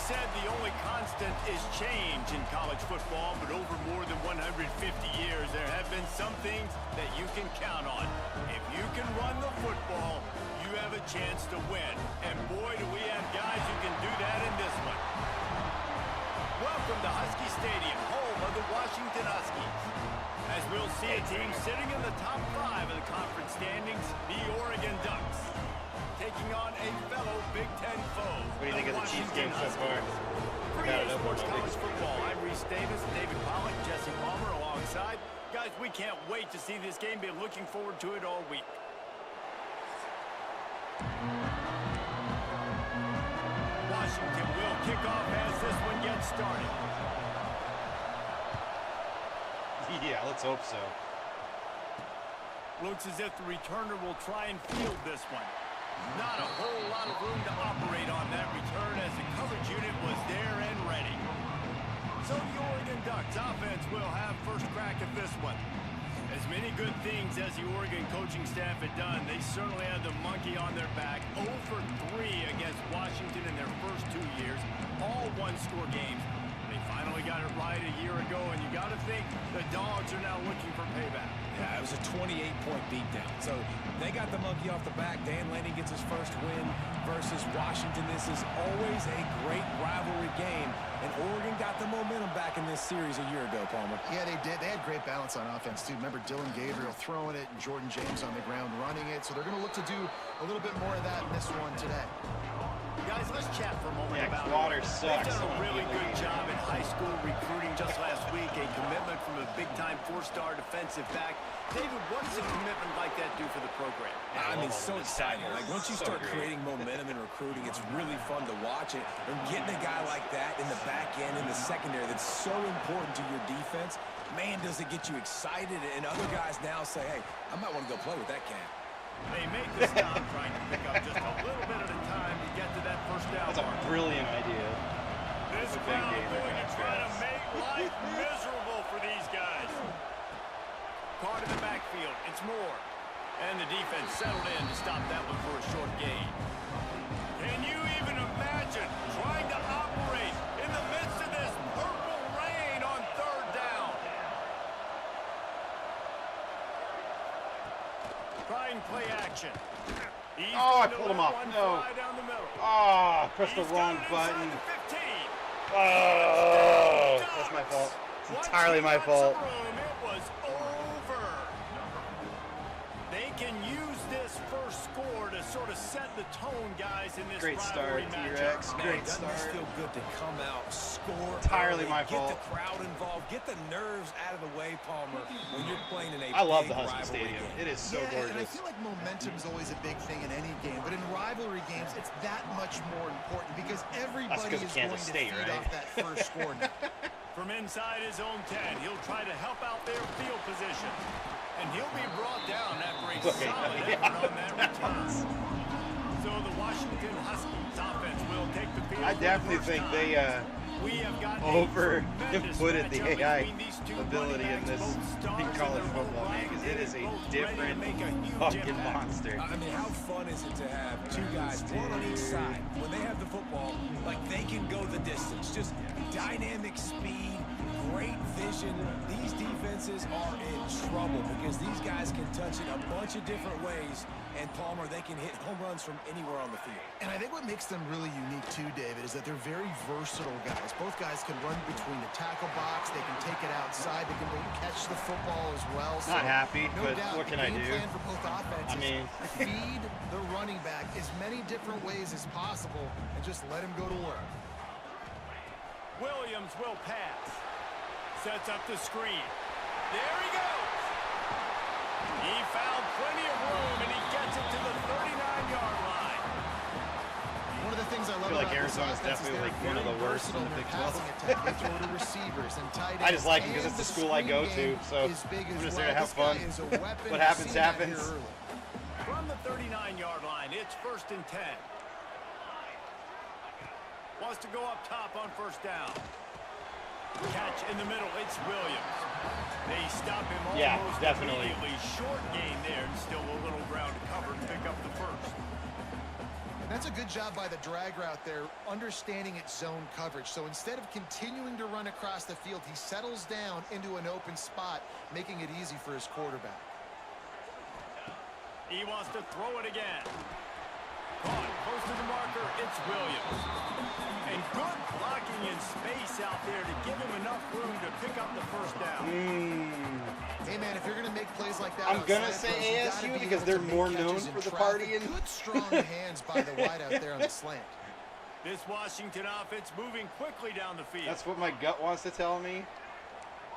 said the only constant is change in college football, but over more than 150 years, there have been some things that you can count on. If you can run the football, you have a chance to win. And boy, do we have guys who can do that in this one. Welcome to Husky Stadium, home of the Washington Huskies. As we'll see a team sitting in the top 5 of the conference standings, the Oregon Ducks, taking on a fellow Big Ten foe. What do you think of the Chiefs game so far? For EA Sports College Football, I'm Reese Davis, David Pollack, Jesse Palmer alongside. Guys, we can't wait to see this game. Been looking forward to it all week. Washington will kick off as this one gets started. Yeah, let's hope so. Looks as if the returner will try and field this one. Not a whole lot of room to operate on that return as the coverage unit was there and ready. So the Oregon Ducks offense will have first crack at this one. As many good things as the Oregon coaching staff had done, they certainly had the monkey on their back. 0 for 3 against Washington in their first 2 years, all one-score games. They finally got it right a year ago, and you got to think the Dogs are now looking for payback. Yeah, it was a 28-point beatdown. So they got the monkey off the back. Dan Lanning gets his first win versus Washington. This is always a great rivalry game, and Oregon got the momentum back in this series a year ago, Palmer. Yeah, they did. They had great balance on offense, too. Remember Dylan Gabriel throwing it and Jordan James on the ground running it. So they're going to look to do a little bit more of that in this one today. Guys, let's chat for a moment about water sucks. They've done a really good job in high school recruiting just last week. A commitment from a big-time 4-star defensive back. David, what does a commitment like that do for the program? I mean, so exciting. Like, once you start creating momentum in recruiting, it's really fun to watch it. And getting a guy like that in the back end, in the secondary, that's so important to your defense, man, does it get you excited. And other guys now say, hey, I might want to go play with that cat. They make the stop, trying to pick up just a little bit at a time to get to that first down. That's a brilliant idea. This crowd going to try to make life miserable for these guys. Caught in the backfield. It's Moore. And the defense settled in to stop that one for a short gain. Can you even imagine trying to operate in the midst of this purple rain on third down? Trying play action. Oh, I pulled him off. No. Oh, press the wrong button. Oh, that's my fault. It's entirely my fault. It was over. They can use this first score to sort of set the tone, guys, in this Great start, T-Rex. Great start. Doesn't this feel good to come out, score entirely early, my fault. Get the crowd involved, get the nerves out of the way, Palmer, when you're playing in a I love big the Husky Stadium. game. It is so gorgeous. And I feel like momentum's always a big thing in any game, but in rivalry games, it's that much more important because everybody is going to feed off that first score now. From inside his own 10, he'll try to help out their field position. And he'll be brought down after a solid effort on that return. So the Washington Huskies offense will take the field. I definitely think they over-inputted the AI ability in this in college football, man, because it is a different fucking monster. I mean, how fun is it to have two guys, one on each side, when they have the football, like they can go the distance, just dynamic speed, great vision. These defenses are in trouble because these guys can touch it a bunch of different ways, and Palmer, they can hit home runs from anywhere on the field. And I think what makes them really unique too, David, is that they're very versatile guys. Both guys can run between the tackle box, they can take it outside, they can catch the football as well. Not happy, no but doubt, what can I do? Plan for both offenses. I mean, feed the running back as many different ways as possible and just let him go to work. Williams will pass. Sets up the screen. There he goes. He found plenty of room, and he gets it to the 39-yard line. One of the things I love like about Arizona's this offense definitely is like one of the worst in the Big 12. They throw to receivers and tight ends. I just like it because it's the school I go to, so I'm just there to have fun. What happens, happens. From the 39-yard line, it's 1st and 10. Wants to go up top on first down. Catch in the middle, it's Williams. They stop him almost immediately. Short gain there, and still a little ground to cover to pick up the first. And That's a good job by the drag route there, understanding its zone coverage. So instead of continuing to run across the field, he settles down into an open spot, making it easy for his quarterback. He wants to throw it again. Caught close to the marker, it's Williams. And good blocking in space out there to give him enough room to pick up the first down. Hey, man, if you're going to make plays like that, I'm going to say ASU because they're more known for the partying. Good, strong hands by the wide out there on the slant. This Washington offense moving quickly down the field. That's what my gut wants to tell me.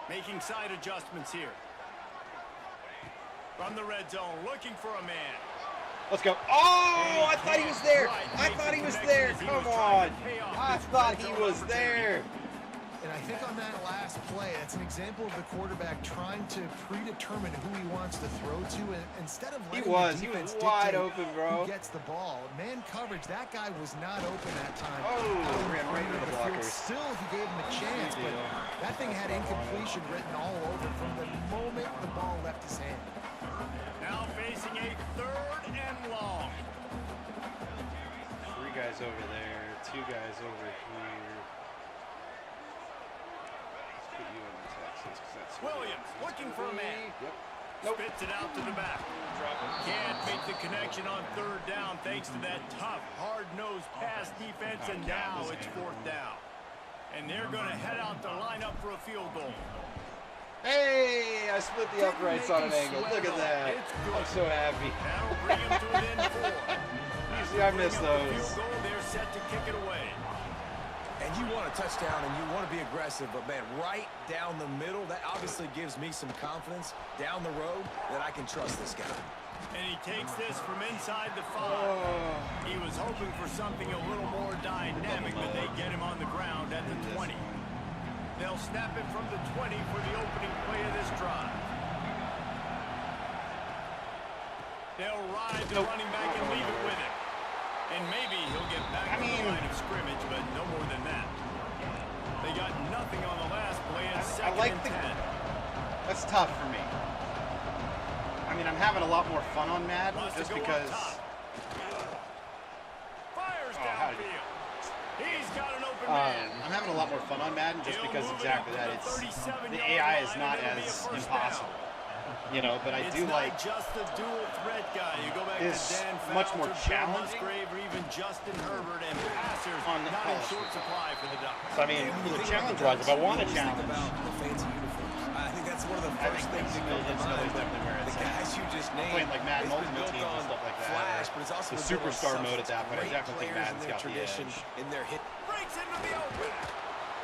Making side adjustments here. From the red zone, looking for a man. Let's go. Oh, I thought he was there. I thought he was there. Come on. I thought he was there. And I think on that last play, that's an example of the quarterback trying to predetermine who he wants to throw to, and instead of letting he was wide open, bro. Who gets the ball. Man coverage, that guy was not open that time. Oh, ran right into the blockers. Still, he gave him a chance, but that thing had incompletion written all over it from the moment the ball left his hand. Now facing a 3rd and long. 3 guys over there, 2 guys over here. Let's put you in the Texans because that's Williams looking for a man. Yep. Nope. Spits it out to the back. Can't make the connection on 3rd down thanks to that tough, hard-nosed pass defense, and now it's 4th down. And they're going to head out to line up for a field goal. Hey, I split the uprights on an angle. Look at that. I'm so happy. That'll bring him to an end 4. Usually I miss those. Field goal, they're set to kick it away. And you want a touchdown and you want to be aggressive, but man, right down the middle, that obviously gives me some confidence down the road that I can trust this guy. And he takes this from inside the 5. He was hoping for something a little more dynamic, but they get him on the ground at the 20. They'll snap it from the 20 for the opening play of this drive. They'll ride the running back and leave it with him. And maybe he'll get back to the line of scrimmage, but no more than that. They got nothing on the last play. It's 2nd and 10. That's tough for me. I mean, I'm having a lot more fun on Madden just because. Fires downfield. He's got an open man. I'm having a lot more fun on Madden just because exactly that. It's the AI is not as impossible, you know. But I do like just the dual threat guy. You go back is to Dan much Fouts more or challenging Musgrave or even Justin Herbert, and passers on not in short supply for the Ducks. So I mean, the challenge-wise, if I want a challenge, about the fancy uniforms. I think that's one of the first things that come to mind. The guys you just named, playing like Madden Ultimate Team and stuff like that. Flash, but it's also the superstar mode at that point. I definitely think Madden's got the edge. In their hit. Breaks into the open.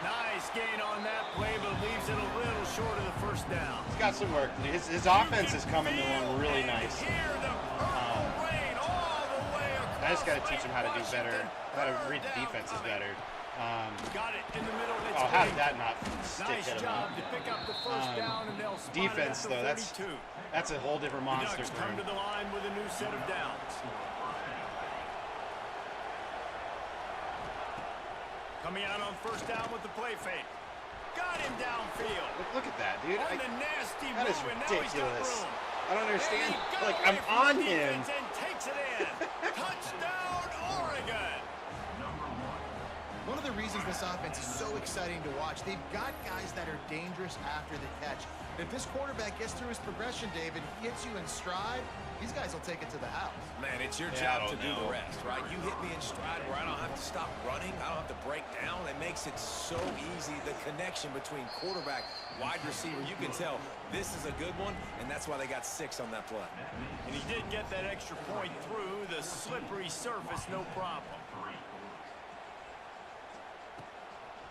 Nice gain on that play, but leaves it a little short of the 1st down. He's got some work. His offense is coming along really nice. I just got to teach him how to do better, how to read the defenses better. Got it in the middle. Oh, how did that not stick Nice hit him? job to pick up the 1st down, and they'll spot Defense, it at the though, 32. that's a whole different monster Ducks for come him. to the line with a new set of downs. Coming out on 1st down with the play fake. Got him downfield. Look at that, dude. On the nasty that is move, and now he's got ridiculous. room. I don't understand. And he got Like, away I'm from on the him. defense and takes it in. Touchdown, Oregon. One of the reasons this offense is so exciting to watch, they've got guys that are dangerous after the catch. If this quarterback gets through his progression, David, hits you in stride, these guys will take it to the house. Man, it's your Yeah, job to do the know. rest, right? You hit me in stride where I don't have to stop running. I don't have to break down. It makes it so easy. The connection between quarterback, wide receiver, you can tell this is a good one, and that's why they got 6 on that play. And he did get that extra point through the slippery surface, no problem.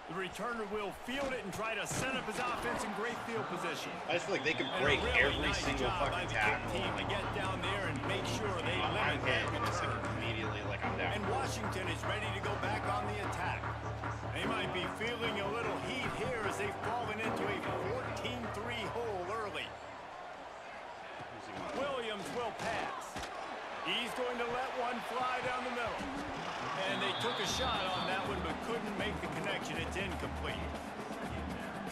The returner will field it and try to set up his offense in great field position. I just feel like they can And break a really every nice single job by fucking the kick tackle. team to get down there and make sure they I'm limit hit, their and it's return. like immediately like I'm down. And Washington is ready to go back on the attack. They might be feeling a little heat here as they've fallen into a 14-3 hole early. Williams will pass. He's going to let one fly down the middle. And they took a shot on that one but couldn't make the connection. It's incomplete.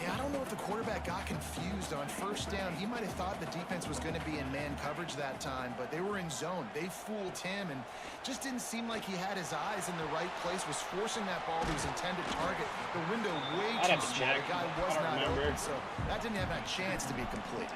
Yeah, I don't know if the quarterback got confused on first down. He might have thought the defense was going to be in man coverage that time, but they were in zone. They fooled him and just didn't seem like he had his eyes in the right place, was forcing that ball to his intended target. The window way too small. The guy was not open, so that didn't have a chance to be complete.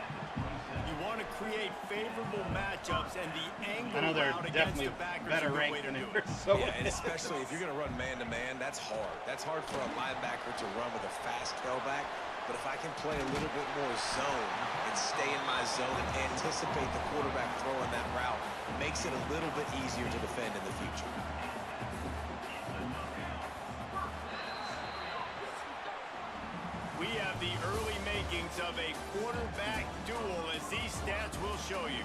You want to create favorable matchups, and the angle I know they're definitely better ranked than ever. So yeah, and especially if you're going to run man-to-man, that's hard. That's hard for a linebacker to run with a fast tailback. But if I can play a little bit more zone and stay in my zone and anticipate the quarterback throwing that route, it makes it a little bit easier to defend in the future. We have the early makings of a quarterback duel, as these stats will show you.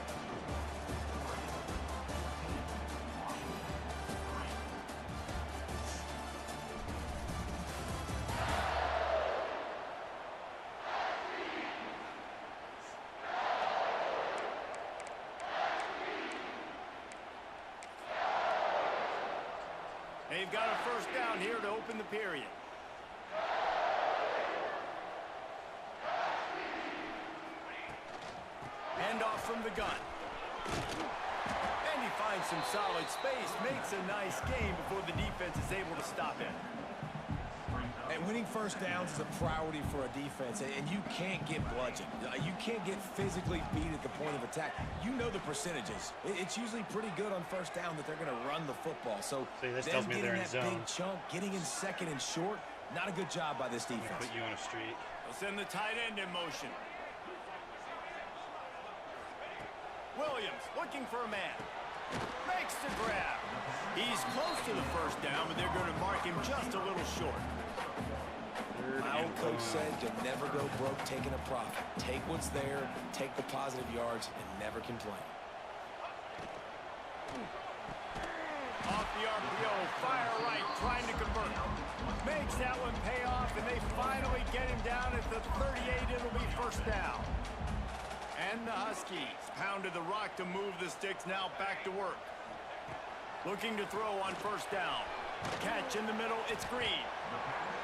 They've got a first down here to open the period. Handoff from the gun. And he finds some solid space, makes a nice gain before the defense is able to stop him. And winning first downs is a priority for a defense, and you can't get bludgeoned. You can't get physically beat at the point of attack. You know the percentages. It's usually pretty good on first down that they're going to run the football. So this tells me they're in zone. Big chunk, getting in second and short, not a good job by this defense. Put you on a streak. They'll send the tight end in motion. Williams looking for a man. Makes the grab. He's close to the first down, but they're going to mark him just a little short. My old coach said you'll never go broke taking a profit. Take what's there, take the positive yards, and never complain. Off the RPO, fire right, trying to convert. Makes that one pay off, and they finally get him down at the 38. It'll be first down. And the Huskies pounded the rock to move the sticks, now back to work. Looking to throw on first down. Catch in the middle, it's Green.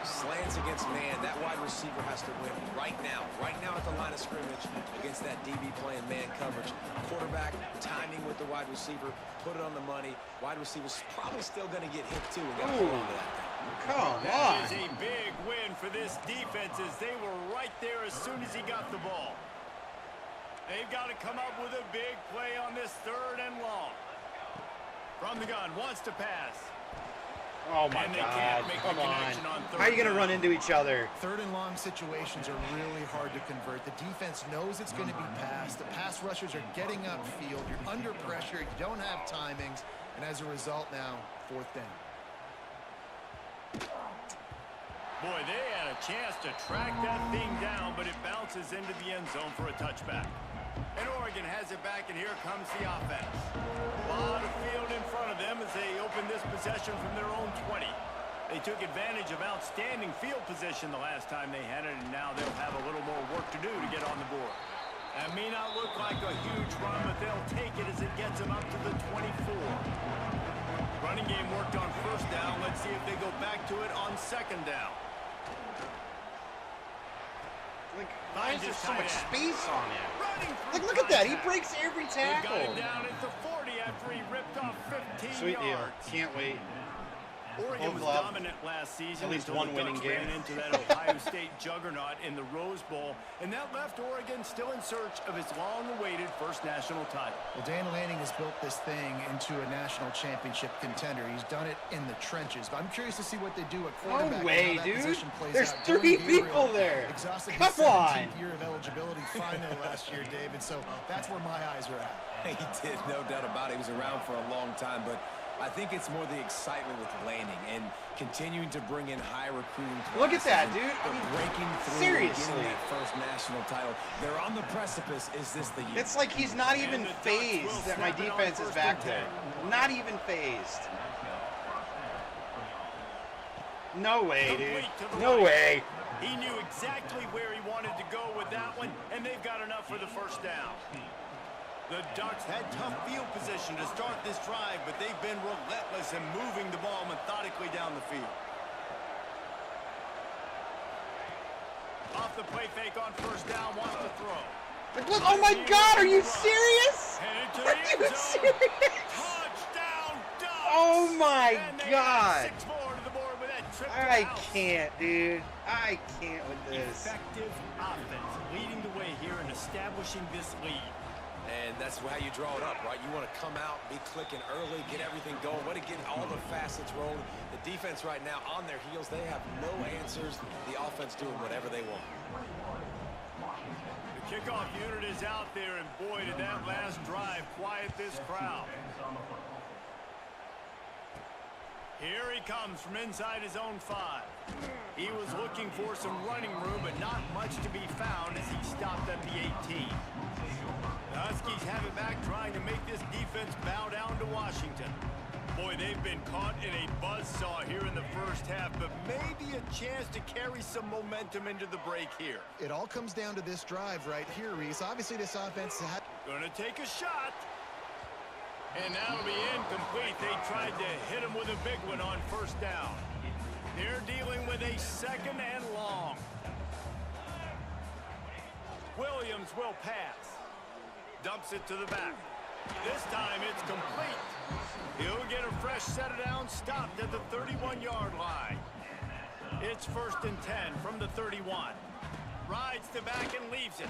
Slants against man, that wide receiver has to win right now at the line of scrimmage against that DB playing man coverage. Quarterback, timing with the wide receiver, put it on the money. Wide receiver's probably still going to get hit too. We got to hold on to that thing. Come on. That is a big win for this defense, as they were right there as soon as he got the ball. They've got to come up with a big play on this third and long. From the gun, wants to pass. Oh my God, come on. How are you going to run into each other? Third and long situations are really hard to convert. The defense knows it's going to be passed. The pass rushers are getting upfield. You're under pressure. You don't have timings. And as a result now, fourth down. Boy, they had a chance to track that thing down, but it bounces into the end zone for a touchback. And Oregon has it back, and here comes the offense. A lot of field in front of them as they open this possession from their own 20. They took advantage of outstanding field position the last time they had it, and now they'll have a little more work to do to get on the board. That may not look like a huge run, but they'll take it as it gets them up to the 24. Running game worked on first down. Let's see if they go back to it on second down. Why is there so much space on him? Like, look at that. He breaks every tackle. Got him down at the 40 after he ripped off 15 Sweet deal. yards. Can't wait. Oregon was dominant last season. At least until one the winning Ducks game. ran into that Ohio State juggernaut in the Rose Bowl, and that left Oregon still in search of its long-awaited first national title. Well, Dan Lanning has built this thing into a national championship contender. He's done it in the trenches. But I'm curious to see what they do at quarterback. No way, and how that dude. position plays There's out. 3 people there. Exhausted Come his 17th on. year of eligibility finally last year, David. So that's where my eyes are at. He did, no doubt about it. He was around for a long time, but I think it's more the excitement with Lanning and continuing to bring in high recruiting classes. Look at that, dude. I mean, breaking through seriously. and getting that first national title. They're on the precipice. Is this the year? It's like he's not even phased that my defense is back there. Not even phased. No way, dude. No way. He knew exactly where he wanted to go with that one, and they've got enough for the first down. The Ducks had tough field position to start this drive, but they've been relentless in moving the ball methodically down the field. Off the play fake on first down, wants to throw. Look, oh my God, are you serious? Are you serious? Touchdown, Ducks! Oh my God. 6-4 to the board with that trip to the I house. can't, dude. I can't with this. Effective offense leading the way here and establishing this lead. And that's how you draw it up, right? You want to come out, be clicking early, get everything going, want to get all the facets rolling. The defense right now on their heels, they have no answers. The offense doing whatever they want. The kickoff unit is out there, and boy, did that last drive quiet this crowd. Here he comes from inside his own 5. He was looking for some running room, but not much to be found as he stopped at the 18. The Huskies have it back, trying to make this defense bow down to Washington. Boy, they've been caught in a buzzsaw here in the first half, but maybe a chance to carry some momentum into the break here. It all comes down to this drive right here, Reese. Obviously, this offense had... Gonna take a shot. And that'll be incomplete. They tried to hit him with a big one on first down. They're dealing with a 2nd and long. Williams will pass. Dumps it to the back. This time it's complete. He'll get a fresh set of downs, stopped at the 31-yard line. It's 1st and 10 from the 31. Rides to back and leaves it.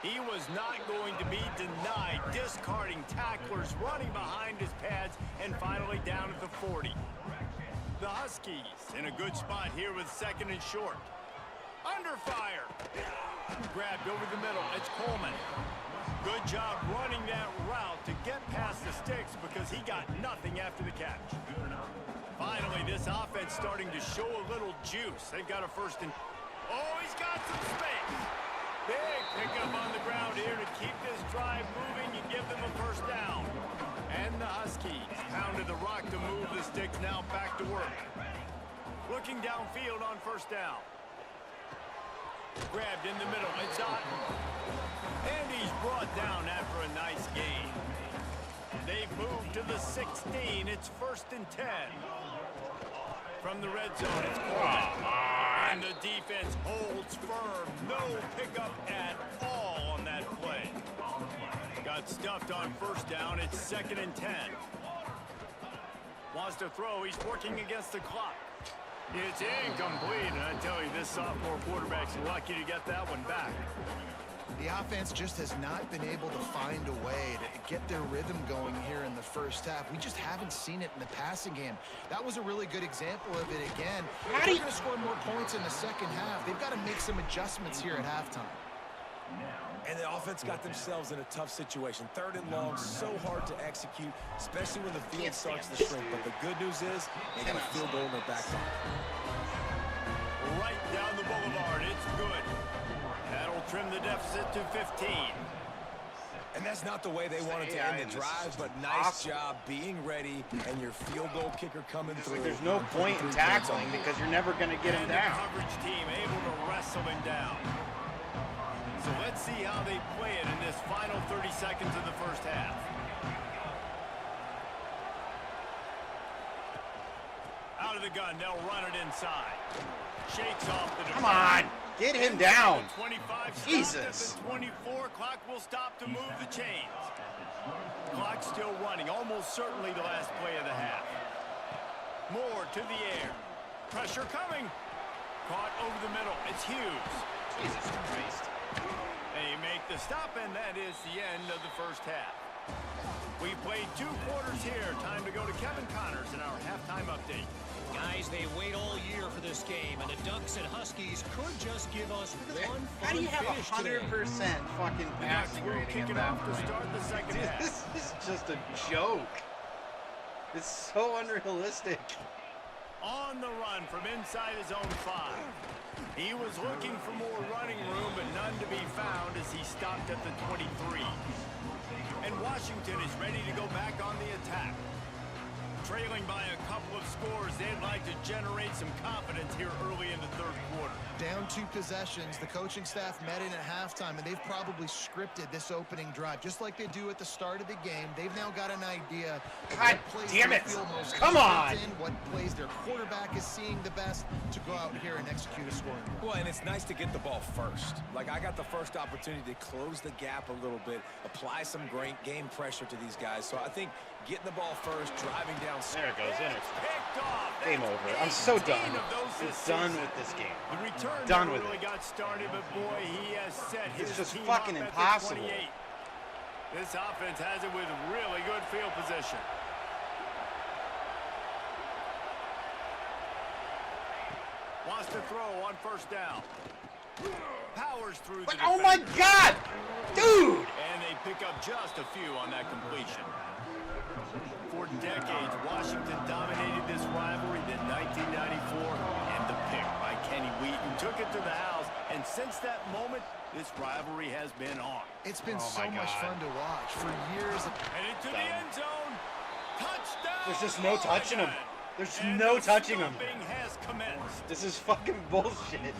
He was not going to be denied, discarding tacklers, running behind his pads, and finally down at the 40. The Huskies in a good spot here with 2nd and short. Under fire. Grabbed over the middle. It's Coleman. Good job running that route to get past the sticks because he got nothing after the catch. Finally, this offense starting to show a little juice. They've got a 1st and... Oh, he's got some space. Big pickup on the ground here to keep this drive moving and give them a 1st down. And the Huskies pounded the rock to move the sticks, now back to work. Looking downfield on 1st down. Grabbed in the middle. It's on. And he's brought down after a nice gain. They've moved to the 16. It's 1st and 10. From the red zone, it's Coleman. And the defense holds firm. No pickup at all on that play. Got stuffed on 1st down. It's 2nd and 10. Wants to throw. He's working against the clock. It's incomplete, and I tell you, this sophomore quarterback's lucky to get that one back. The offense just has not been able to find a way to get their rhythm going here in the first half. We just haven't seen it in the passing game. That was a really good example of it again. If they're going to score more points in the second half, they've got to make some adjustments here at halftime. And the offense got themselves in a tough situation. 3rd and long, so hard to execute, especially when the field starts to shrink. But the good news is they got a field goal in their back pocket. Right down the boulevard. It's good. That'll trim the deficit to 15. And that's not the way they wanted to end the drive, but nice job being ready and your field goal kicker coming through. There's no point in tackling because you're never going to get him down. The coverage team able to wrestle him down. So let's see how they play it in this final 30 seconds of the first half. Out of the gun, they'll run it inside. Shakes off the defense. Come on, get him down. 25 Jesus. At the 24, clock will stop to move the chains. Clock still running, almost certainly the last play of the half. Moore to the air. Pressure coming. Caught over the middle. It's Hughes. Jesus Christ. They make the stop, and that is the end of the first half. We played 2 quarters here. Time to go to Kevin Connors in our halftime update. Guys, they wait all year for this game, and the Ducks and Huskies could just give us one How fun do you have finish 100% today. fucking passing We're rating at kicking that off to point? start the second half. This is just a joke. It's so unrealistic. On the run from inside his own 5. He was looking for more running room, but none to be found as he stopped at the 23. And Washington is ready to go back on the attack. Trailing by a couple of scores, they'd like to generate some confidence here early in the third quarter. Down 2 possessions, the coaching staff met in at halftime, and they've probably scripted this opening drive. Just like they do at the start of the game, they've now got an idea of God what plays damn they it. feel most Come on. confident in, what plays their quarterback quarterback is seeing the best to go out here and execute a scoring drive. Well, and it's nice to get the ball first. Like, I got the first opportunity to close the gap a little bit, apply some great game pressure to these guys. So I think getting the ball first, driving down. There it goes. Picked off. Game over. I'm so done. I'm done with this game. The return done with really it. got started, but boy, he has set his It's just team fucking up at the impossible. 28. This offense has it with really good field position. Wants to throw on first down. Powers through the Oh my defender. God, dude! And they pick up just a few on that completion. For decades, Washington dominated this rivalry. Then 1994, and the pick by Kenny Wheaton took it to the house. And since that moment, this rivalry has been on. It's been Oh so my much God. fun to watch for years. And into the end zone. Touchdown! There's just no touching him. There's And no the touching him. stomping has commenced. This is fucking bullshit.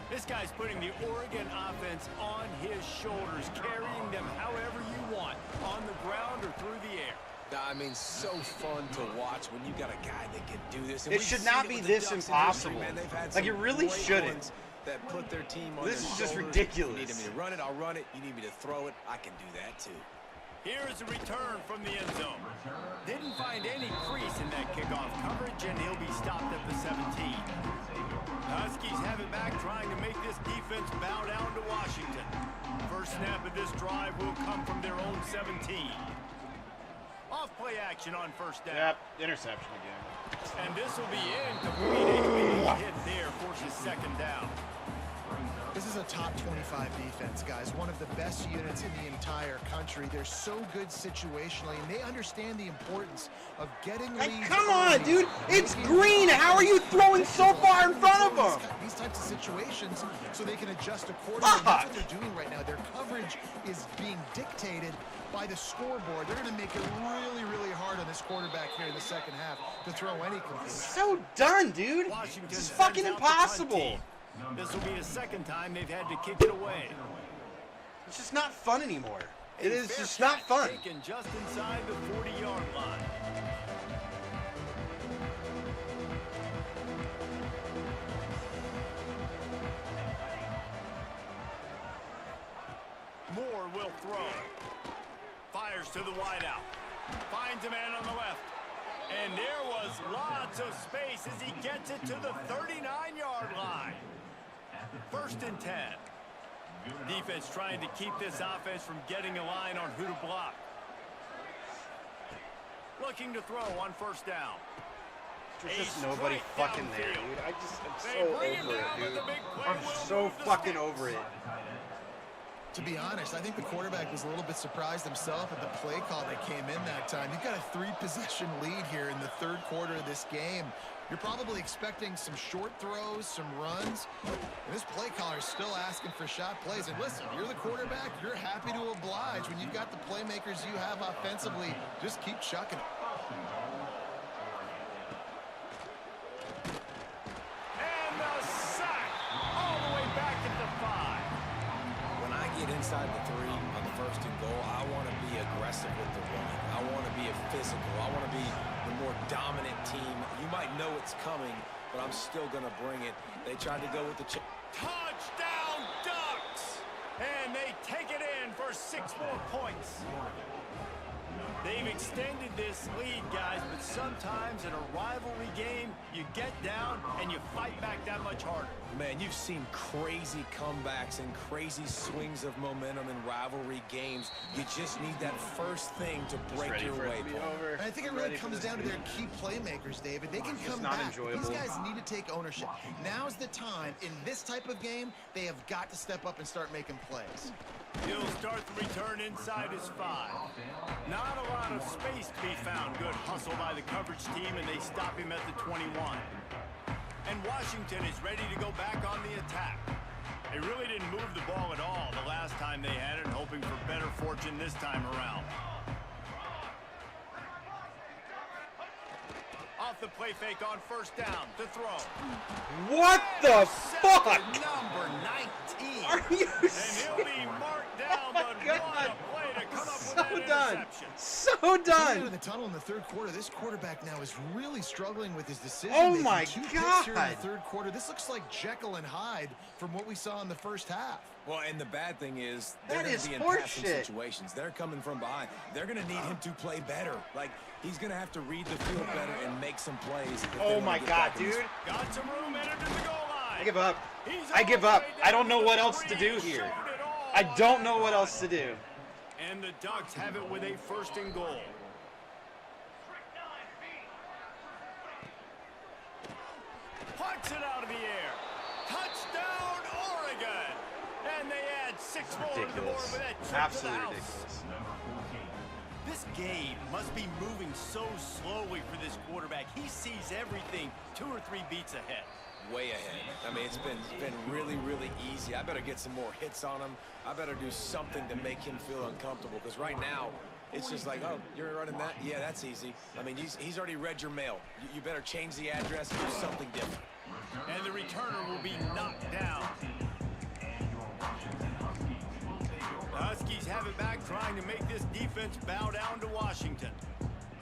This guy's putting the Oregon offense on his shoulders, carrying them however you want, on the ground or through the air. I mean, so fun to watch when you got a guy that can do this. And It we've should seen not it be with the this Ducks in history, impossible. man. They've had Like, some it really great shouldn't. ones that put their team on This their is just shoulders. ridiculous. You need me to run it, I'll run it. You need me to throw it, I can do that too. Here is a return from the end zone. Didn't find any crease in that kickoff coverage, and he'll be stopped at the 17. Huskies have it back, trying to make this defense bow down to Washington. First snap of this drive will come from their own 17. Off play action on first down. Yep, interception again. And this will be incomplete. A big hit there forces second down. This is a top 25 defense, guys. One of the best units in the entire country. They're so good situationally, and they understand the importance of getting Hey, leads. come on, early, dude. It's making green. How are you throwing so far in front of them? these types of situations so they can adjust accordingly. That's what they're doing right now. Their coverage is being dictated by the scoreboard. They're going to make it really, really hard on this quarterback here in the second half to throw any completion. So done, dude. Washington This is sends fucking out the punt impossible. team. This will be the second time they've had to kick it away. It's just not fun anymore. A It is fair just not catch fun. Taken just inside the 40-yard line. Moore will throw. Fires to the wideout. Finds a man on the left. And there was lots of space as he gets it to the 39-yard line. First and 10. Defense trying to keep this offense from getting a line on who to block. Looking to throw on first down. There's A just nobody strike fucking there, downfield. dude. I'm They so bring him over it, down, but dude. the big play I'm will so move the fucking sticks. over it. To be honest, I think the quarterback was a little bit surprised himself at the play call that came in that time. You've got a 3-possession lead here in the third quarter of this game. You're probably expecting some short throws, some runs. And this play caller is still asking for shot plays. And listen, you're the quarterback. You're happy to oblige. When you've got the playmakers you have offensively, just keep chucking it. And the sack all the way back at the 5. When I get inside the 3 on the first and goal, I want to be aggressive with the run. I want to be a physical. I want to be the more dominant team. You might know it's coming, but I'm still going to bring it. They tried to go with the Touchdown Ducks! And they take it in for 6 more points. They've extended this lead, guys, but sometimes in a rivalry game, you get down and you fight back that much harder. Man, you've seen crazy comebacks and crazy swings of momentum in rivalry games. You just need that first thing to break Ready your for it way. to be Paul. over. And I think it really comes down to their key playmakers, David. They can It's come not back. enjoyable. These guys need to take ownership. Now's the time. In this type of game, they have got to step up and start making plays. He'll start the return inside his 5. Not a lot of space to be found. Good hustle by the coverage team, and they stop him at the 21. And Washington is ready to go back on the attack. They really didn't move the ball at all the last time they had it, hoping for better fortune this time around. Off the play fake on first down to throw. What the fuck? Number 19. Are you And he'll be marked down, but God. what a play to come up with So that done. interception. So Coming out done. of the tunnel in the third quarter, this quarterback now is really struggling with his decision. Oh making. my 2 picks here in God. the third quarter. This looks like Jekyll and Hyde from what we saw in the first half. Well, and the bad thing is they're That going is to be in passing horseshit. situations. They're coming from behind. They're going to need him to play better. Like, he's going to have to read the field better and make some plays. if they Oh wanna my get God, back in this. dude. Got some room entered to the goal line. I give up. He's I give all the up. way I down don't know to what the else to 3. do He here. showed it all I on don't that know what drive. else to do. And the Ducks have it with a 1st and goal. Punts it out of the air. Touchdown, Oregon. And they add 6 more to the board Ridiculous. with that trip to Absolutely the house. ridiculous. This game must be moving so slowly for this quarterback. He sees everything 2 or 3 beats ahead. Way ahead. I mean, it's been really, really easy. I better get some more hits on him. I better do something to make him feel uncomfortable, because right now, it's just like, oh, you're running that? Yeah, that's easy. I mean, he's already read your mail. You better change the address and do something different. And the returner will be knocked down. The Huskies have it back, trying to make this defense bow down to Washington.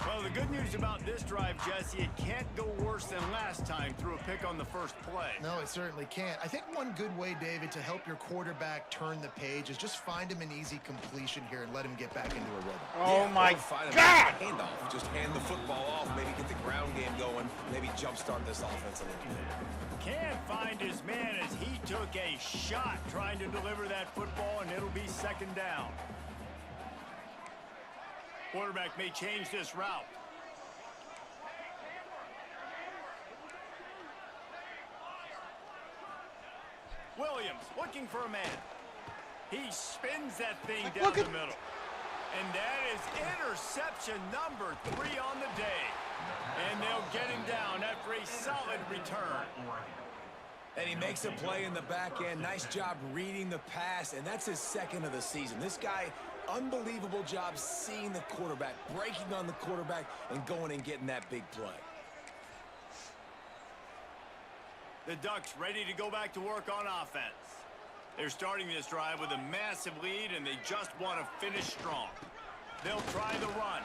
Well, the good news about this drive, Jesse, it can't go worse than last time through a pick on the first play. No, it certainly can't. I think one good way, David, to help your quarterback turn the page is just find him an easy completion here and let him get back into a rhythm. Oh Yeah, my or find him God. a handoff. Just hand the football off, maybe get the ground game going, maybe jumpstart this offense a little bit. Can't find his man as he took a shot trying to deliver that football, and it'll be 2nd down. Quarterback may change this route. Williams looking for a man. He spins that thing down the middle. And that is interception number 3 on the day. And they'll get him down after a solid return. And he makes a play in the back end. Nice job reading the pass, and that's his 2nd of the season. This guy, unbelievable job seeing the quarterback, breaking on the quarterback, and going and getting that big play. The Ducks ready to go back to work on offense. They're starting this drive with a massive lead, and they just want to finish strong. They'll try the run.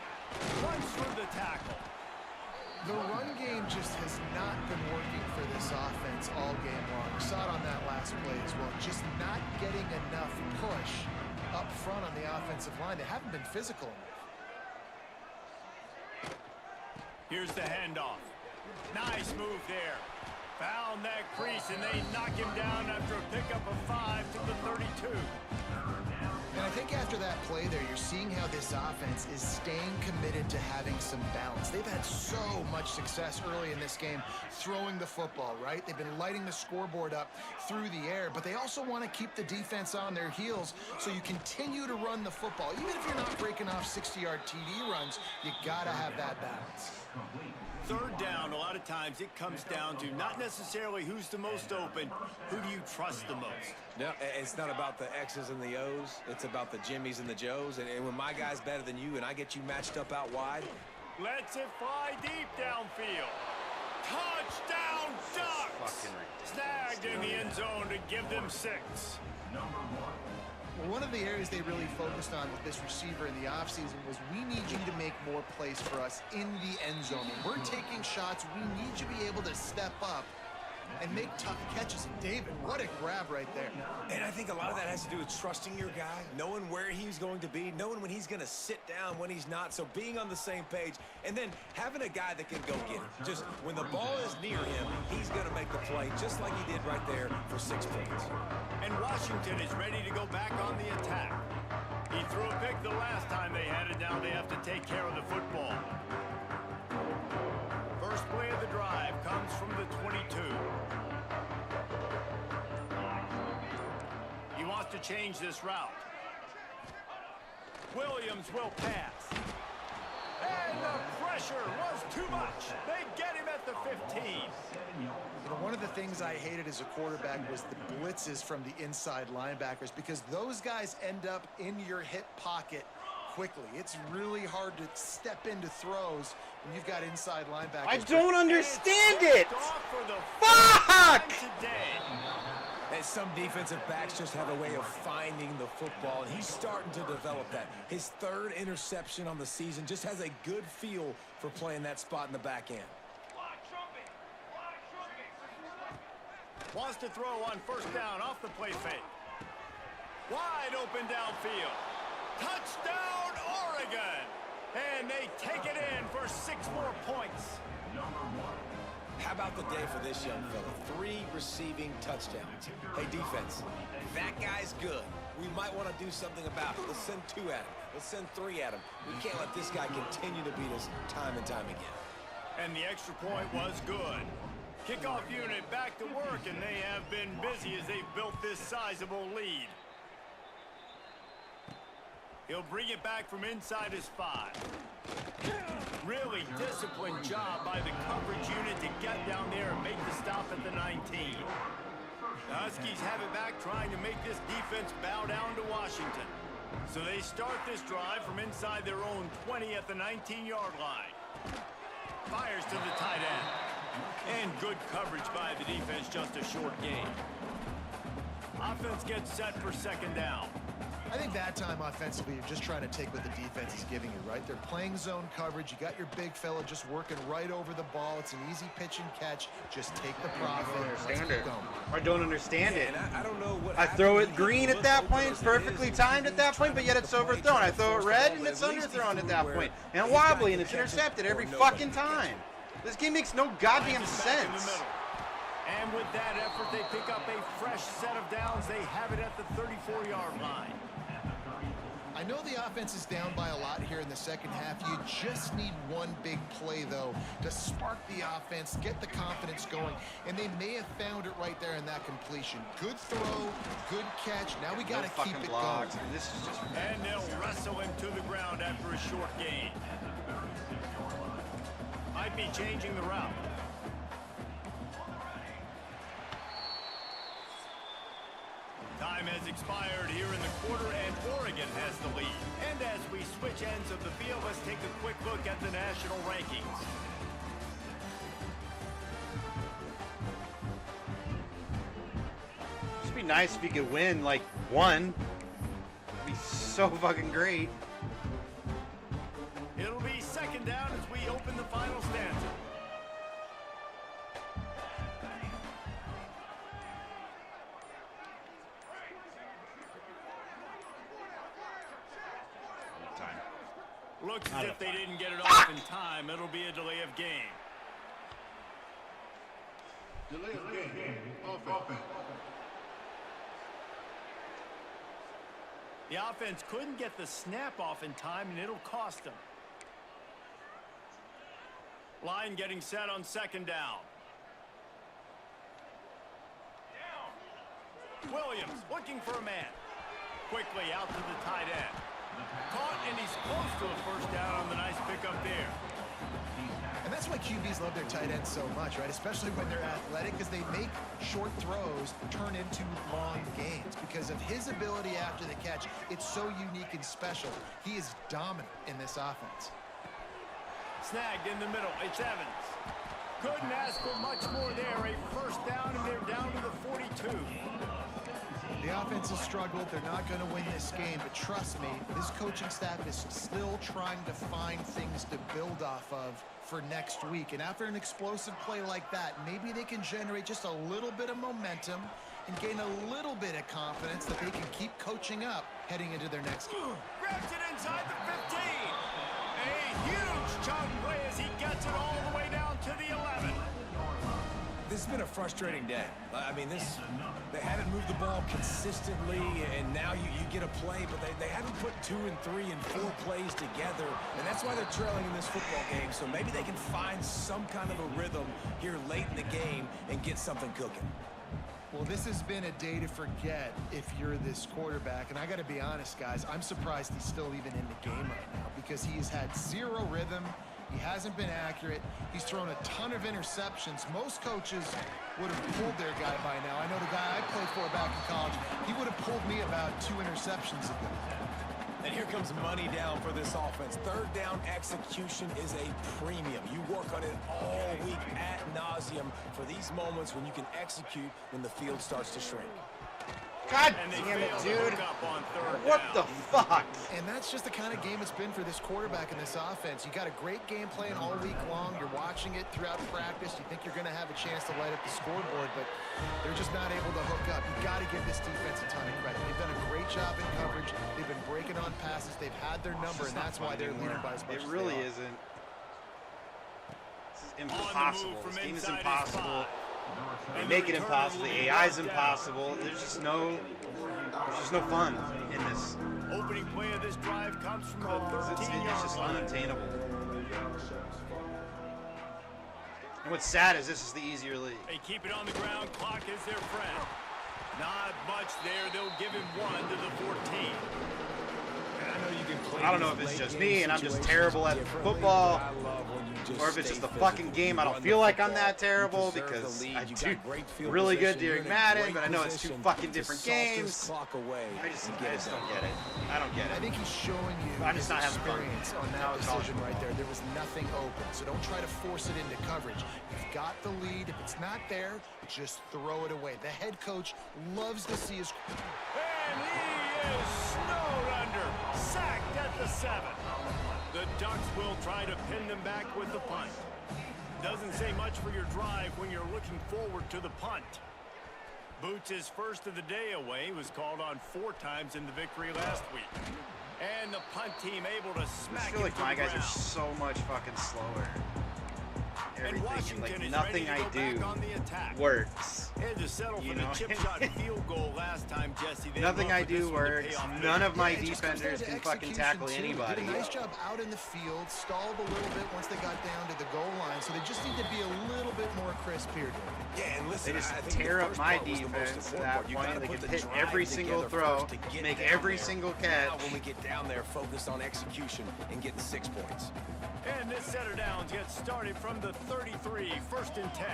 Runs through the tackle. The run game just has not been working for this offense all game long. We saw it on that last play as well. Just not getting enough push up front on the offensive line. They haven't been physical enough. Here's the handoff. Nice move there. Found that crease, and they knock him down after a pickup of 5 to the 32. And I think after that play there, you're seeing how this offense is staying committed to having some balance. They've had so much success early in this game throwing the football, right? They've been lighting the scoreboard up through the air, but they also want to keep the defense on their heels, so you continue to run the football. Even if you're not breaking off 60-yard TD runs, you got to have that balance. 3rd down, a lot of times it comes down to not necessarily who's the most open, who do you trust the most? No, it's not about the X's and the O's. It's about the Jimmys and the Joes. And when my guy's better than you and I get you matched up out wide. Lets it fly deep downfield. Touchdown, Ducks! Snagged in the end zone to give them 6. Well, one of the areas they really focused on with this receiver in the offseason was, we need you to make more plays for us in the end zone. When we're taking shots, we need you to be able to step up and make tough catches. And David, what a grab right there. And I think a lot of that has to do with trusting your guy, knowing where he's going to be, knowing when he's going to sit down, when he's not. So being on the same page, and then having a guy that can go get it. Just when the ball is near him, he's going to make the play just like he did right there for 6 points. And Washington is ready to go back on the attack. He threw a pick the last time they had it. Now they have to take care of the football. First play of the drive comes from the 22. He wants to change this route. Williams will pass. And the pressure was too much. They get him at the 15. You know, one of the things I hated as a quarterback was the blitzes from the inside linebackers, because those guys end up in your hip pocket quickly. It's really hard to step into throws when you've got inside linebackers. I don't understand it! Off for the Fuck! first time today. And some defensive backs just have a way of finding the football, and he's starting to develop that. His 3rd interception on the season, just has a good feel for playing that spot in the back end. Wants to throw on first down off the play fake. Wide open downfield. Touchdown, Oregon! And they take it in for 6 more points. How about the day for this young fella? 3 receiving touchdowns. Hey, defense, that guy's good. We might want to do something about it. Let's send 2 at him. Let's send 3 at him. We can't let this guy continue to beat us time and time again. And the extra point was good. Kickoff unit back to work, and they have been busy as they've built this sizable lead. He'll bring it back from inside his 5. Really disciplined job by the coverage unit to get down there and make the stop at the 19. The Huskies have it back, trying to make this defense bow down to Washington. So they start this drive from inside their own 20 at the 19-yard line. Fires to the tight end. And good coverage by the defense, just a short gain. Offense gets set for 2nd down. I think that time offensively, you're just trying to take what the defense is giving you, right? They're playing zone coverage. You got your big fella just working right over the ball. It's an easy pitch and catch. Just take the profit. I don't understand it. I don't know what I throw it green at that point. It's perfectly timed at that point, but yet it's overthrown. I throw it red and it's underthrown at that point. And wobbly and it's intercepted every fucking time. This game makes no goddamn sense. And with that effort, they pick up a fresh set of downs. They have it at the 34-yard line. I know the offense is down by a lot here in the second half. You just need one big play, though, to spark the offense, get the confidence going, and they may have found it right there in that completion. Good throw, good catch. Now we got to keep it going. This is just... And they'll wrestle him to the ground after a short gain. Might be changing the route. Time has expired here in the quarter, and Oregon has the lead. And as we switch ends of the field, let's take a quick look at the national rankings. It'd be nice if you could win, like, 1. It'd be so fucking great. It'll be 2nd down as we open the final stanza. Looks as if they didn't get it off in time. It'll be a delay of game. Delay of game. Offense. The offense couldn't get the snap off in time, and it'll cost them. Line getting set on 2nd down. Williams looking for a man. Quickly out to the tight end. Caught, and he's close to a first down on the nice pickup there. And that's why QBs love their tight ends so much, right? Especially when they're athletic, because they make short throws turn into long gains. Because of his ability after the catch, it's so unique and special. He is dominant in this offense. Snagged in the middle. It's Evans. Couldn't ask for much more there. A first down, and they're down to the 42. The offense has struggled. They're not going to win this game, but trust me, this coaching staff is still trying to find things to build off of for next week. And after an explosive play like that, maybe they can generate just a little bit of momentum and gain a little bit of confidence that they can keep coaching up heading into their next game. Grabs it inside the 15. A huge chunk play as he gets it all the way down to the 11. This has been a frustrating day. I mean, they haven't moved the ball consistently, and now you get a play, but they haven't put 2 and 3 and 4 plays together, and that's why they're trailing in this football game. So maybe they can find some kind of a rhythm here late in the game and get something cooking. Well, this has been a day to forget if you're this quarterback, and I got to be honest, guys, I'm surprised he's still even in the game right now because he has had zero rhythm. He hasn't been accurate. He's thrown a ton of interceptions. Most coaches would have pulled their guy by now. I know the guy I played for back in college, he would have pulled me about 2 interceptions ago. And here comes money down for this offense. Third down execution is a premium. You work on it all week ad nauseum for these moments when you can execute when the field starts to shrink. God damn it, dude. What the fuck? And that's just the kind of game it's been for this quarterback and this offense. You got a great game plan all week long. You're watching it throughout practice. You think you're going to have a chance to light up the scoreboard, but they're just not able to hook up. You got to give this defense a ton of credit. They've done a great job in coverage. They've been breaking on passes. They've had their number, and that's why they're leading by as much as It really isn't. This is impossible. This game is impossible. They make it impossible. The AI is impossible. There's just no fun in this. Opening play of this drive comes from the It's 13-yard just line. unattainable. And what's sad is this is the easier league. They keep it on the ground. Clock is their friend. Not much there. They'll give him 1 to the 14. I don't know if it's just me and I'm just terrible at football, or if it's just the fucking game. I don't feel like I'm that terrible because I do really good during Madden, but I know it's 2 fucking different games. I just don't get it. I don't get I it. think he's showing you I'm his just not having fun. experience on Now that it's college decision right football. there. There was nothing open, so don't try to force it into coverage. You've got the lead. If it's not there, just throw it away. The head coach loves to see his... And he is snowed under. Sacked at the 7. The Ducks will try to pin them back with the punt. Doesn't say much for your drive when you're looking forward to the punt. Boots' first of the day away was called on 4 times in the victory last week. And the punt team able to I smack feel it like to my the guys are ground. so much fucking slower. And Everything, Washington like is nothing ready I to go do back on the attack. works. Had to settle for You the know? chip shot field goal last time, Jesse. They Nothing love I for this do one to works. pay off big. None of my Yeah, it just comes down defenders to can fucking execution, tackle too. anybody. Did a nice job out in the field, stalled a little bit once they got down to the goal line, so they just need to be a little bit more crisp here. Yeah, and listen, They just I think tear the up first my part was the most defense to important that part. You point. gotta They put can the hit drive every single together throw, first to get make down every there. single Now, catch. when we get down there, focus on execution and getting 6 points. And this setter downs gets started from the 33, 1st and 10.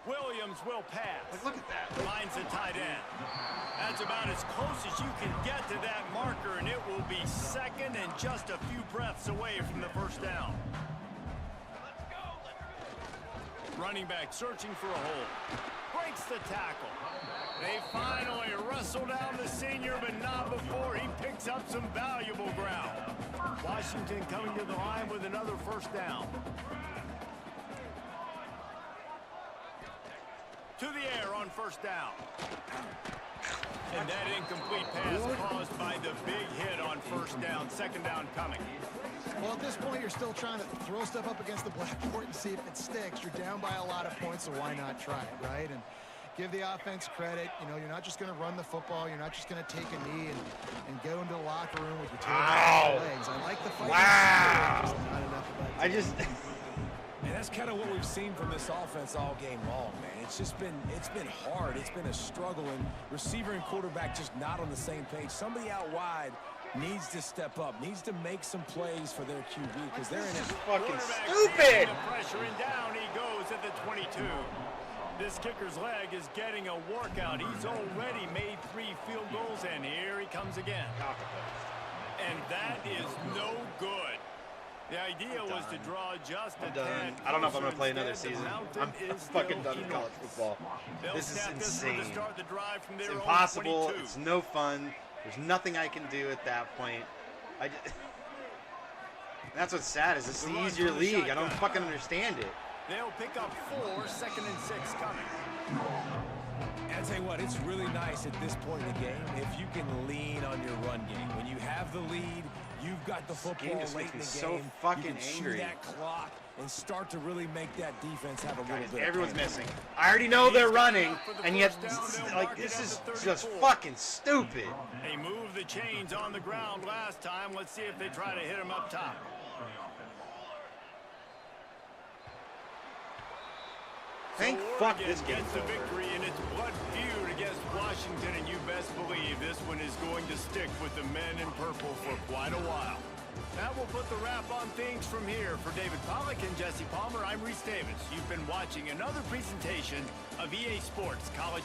Williams will pass. Like, look at that. Finds the tight end. That's about as close as you can get to that marker, and it will be second and just a few breaths away from the first down. Running back searching for a hole. Breaks the tackle. They finally wrestle down the senior, but not before he picks up some valuable ground. Washington coming to the line with another first down. To the air on first down. And that incomplete pass caused by the big hit on first down. 2nd down coming. Well, at this point, you're still trying to throw stuff up against the blackboard and see if it sticks. You're down by a lot of points, so why not try it, right? And give the offense credit. You know, you're not just going to run the football. You're not just going to take a knee and go into the locker room with your tail between your legs. I like the fight. Wow. Just not enough about I just... And that's kind of what we've seen from this offense all game long, man. It's been hard. It's been a struggle, and receiver and quarterback just not on the same page. Somebody out wide needs to step up, needs to make some plays for their QB because they're in it. fucking Quarterback stupid. feeling the pressure, and down he goes at the 22. This kicker's leg is getting a workout. He's already made 3 field goals, and here he comes again. And that is no good. The idea was to draw just a tad. I don't know if I'm going to play another Instead, the season. mountain I'm is fucking still done with healing. college football. They'll This is snap this one to insane. start the drive from It's their own impossible. 22. It's no fun. There's nothing I can do at that point. That's what's sad is it's the run easier from the league. I don't shotgun. fucking understand it. They'll pick up 4, 2nd and 6 coming. And I tell you what, it's really nice at this point in the game if you can lean on your run game. When you have the lead, you've got the football game just late makes in me the so game. fucking you can angry. chew that clock and start to really make that defense have a little Guys, bit of everyone's pain. missing. I already know they're He's running, got enough for the and yet, first down. They'll like, mark it this at is the just 34. fucking stupid. They moved the chains on the ground last time. Let's see if they try to hit him up top. Thank So fuck Oregon this game's gets the over. victory in its blood feud against Washington, and you best believe this one is going to stick with the men in purple for quite a while. That will put the wrap on things from here. For David Pollack and Jesse Palmer, I'm Reese Davis. You've been watching another presentation of EA Sports College.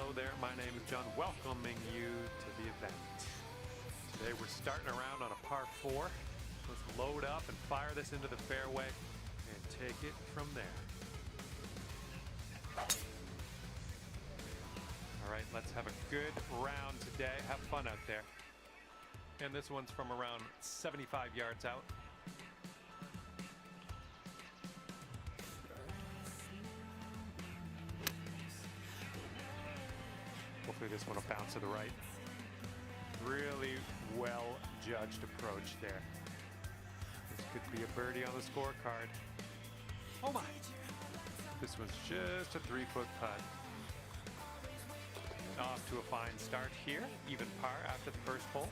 Hello there, my name is John, welcoming you to the event. Today we're starting around on a par 4. Let's load up and fire this into the fairway and take it from there. All right, let's have a good round today. Have fun out there. And this one's from around 75 yards out. Hopefully this one will bounce to the right. Really well judged approach there. This could be a birdie on the scorecard. Oh my! This was just a 3-foot putt. Off to a fine start here. Even par after the first hole.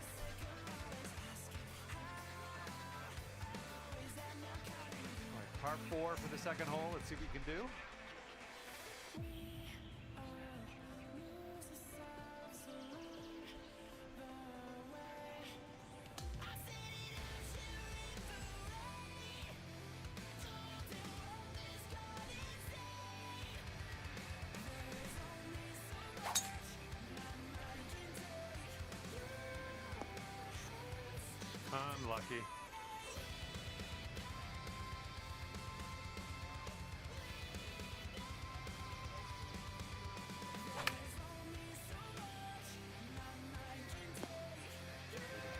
All right, par 4 for the second hole. Let's see what we can do. Unlucky.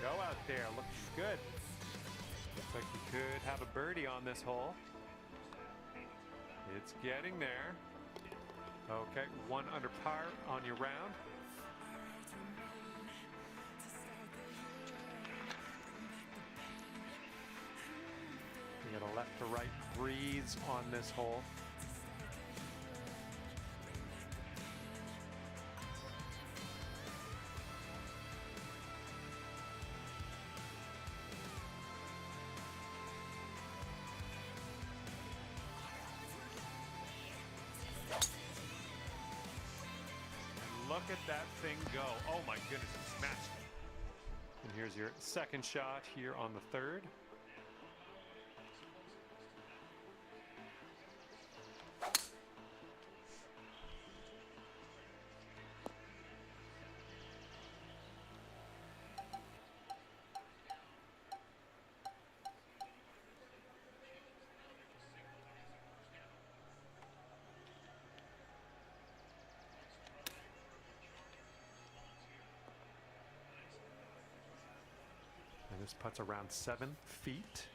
Go out there, looking good. Looks like you could have a birdie on this hole. It's getting there. Okay, 1 under par on your round. You got a left to right breeze on this hole. And look at that thing go. Oh my goodness, it smashed it. And here's your second shot here on the third. And this putt's around 7 feet.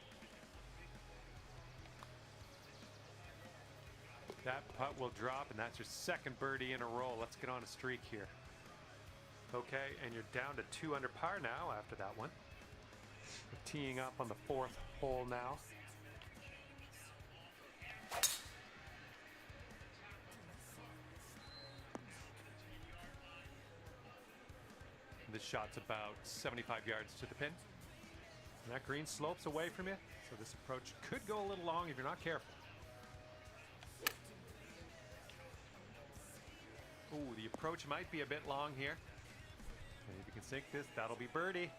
That putt will drop, and that's your second birdie in a row. Let's get on a streak here. Okay, and you're down to 2 under par now after that one. We're teeing up on the 4th hole now. This shot's about 75 yards to the pin. And that green slopes away from you, so this approach could go a little long if you're not careful. Ooh, the approach might be a bit long here. And if you can sink this, that'll be birdie.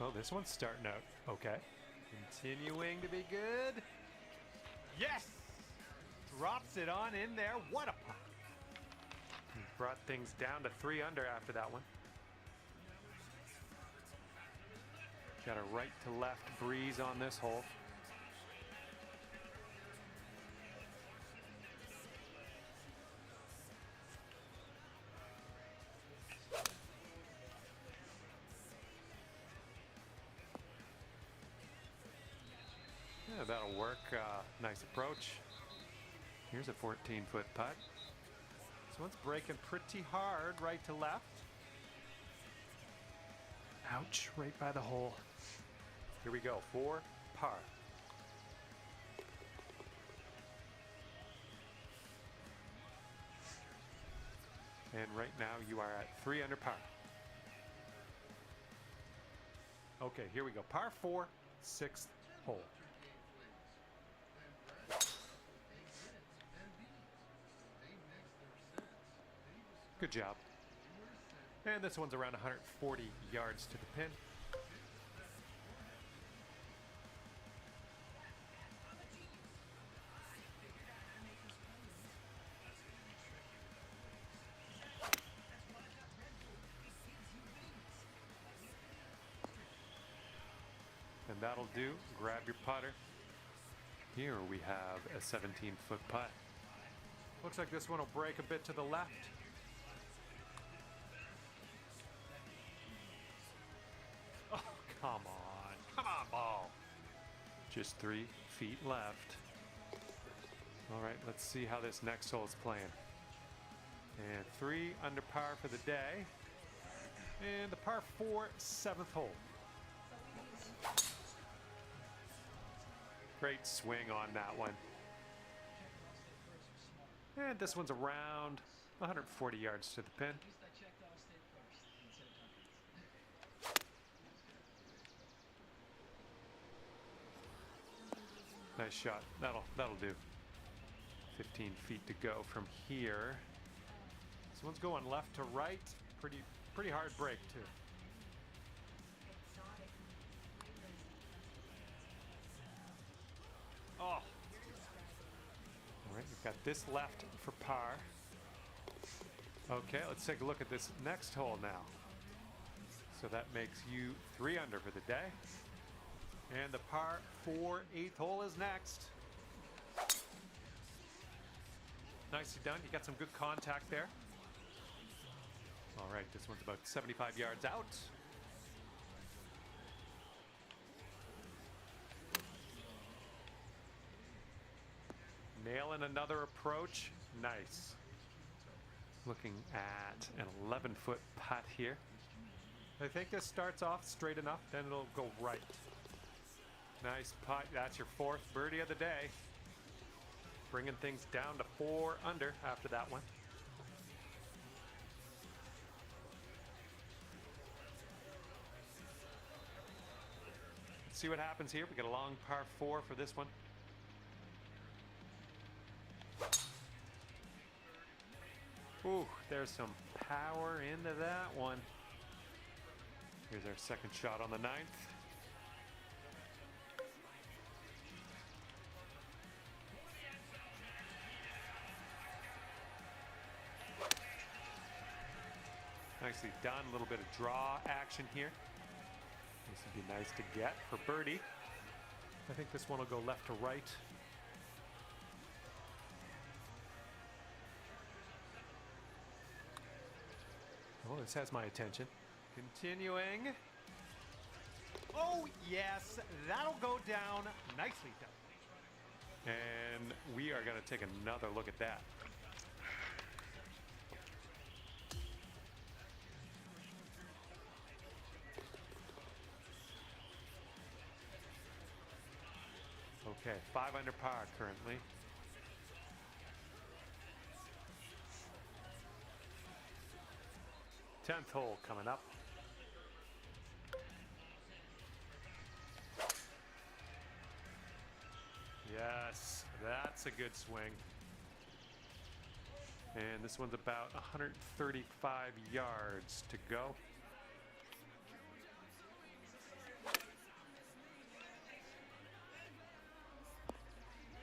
Oh, this one's starting out okay. Continuing to be good. Yes! Drops it on in there. What a putt. Brought things down to 3 under after that one. Got a right to left breeze on this hole. Yeah, that'll work. Nice approach. Here's a 14-foot putt. This one's breaking pretty hard, right to left. Ouch, right by the hole. Here we go, 4 par. And right now you are at 3 under par. Okay, here we go. Par 4, 6th hole. Good job. And this one's around 140 yards to the pin. that'll do. Grab your putter. Here we have a 17-foot putt. Looks like this one will break a bit to the left. Oh, come on. Come on, ball. Just 3 feet left. All right, let's see how this next hole is playing. And 3 under par for the day. And the par 4 7th hole. Great swing on that one. And this one's around 140 yards to the pin. Nice shot. That'll do. 15 feet to go from here. This one's going left to right. Pretty hard break too. Oh. All right, we've got this left for par. Okay, let's take a look at this next hole now. So that makes you 3 under for the day. And the par 4 8th hole is next. Nicely done. You got some good contact there. All right, this one's about 75 yards out. Nailing another approach. Nice. Looking at an 11-foot putt here. I think this starts off straight enough, then it'll go right. Nice putt. That's your 4th birdie of the day. Bringing things down to 4 under after that one. Let's see what happens here. We got a long par 4 for this one. Ooh, there's some power into that one. Here's our second shot on the 9th. Nicely done. A little bit of draw action here. This would be nice to get for birdie. I think this one will go left to right. Oh, this has my attention. Continuing. Oh, yes. That'll go down. Nicely done. And we are going to take another look at that. Okay, 5 under par currently. Tenth hole coming up. Yes, that's a good swing. And this one's about 135 yards to go.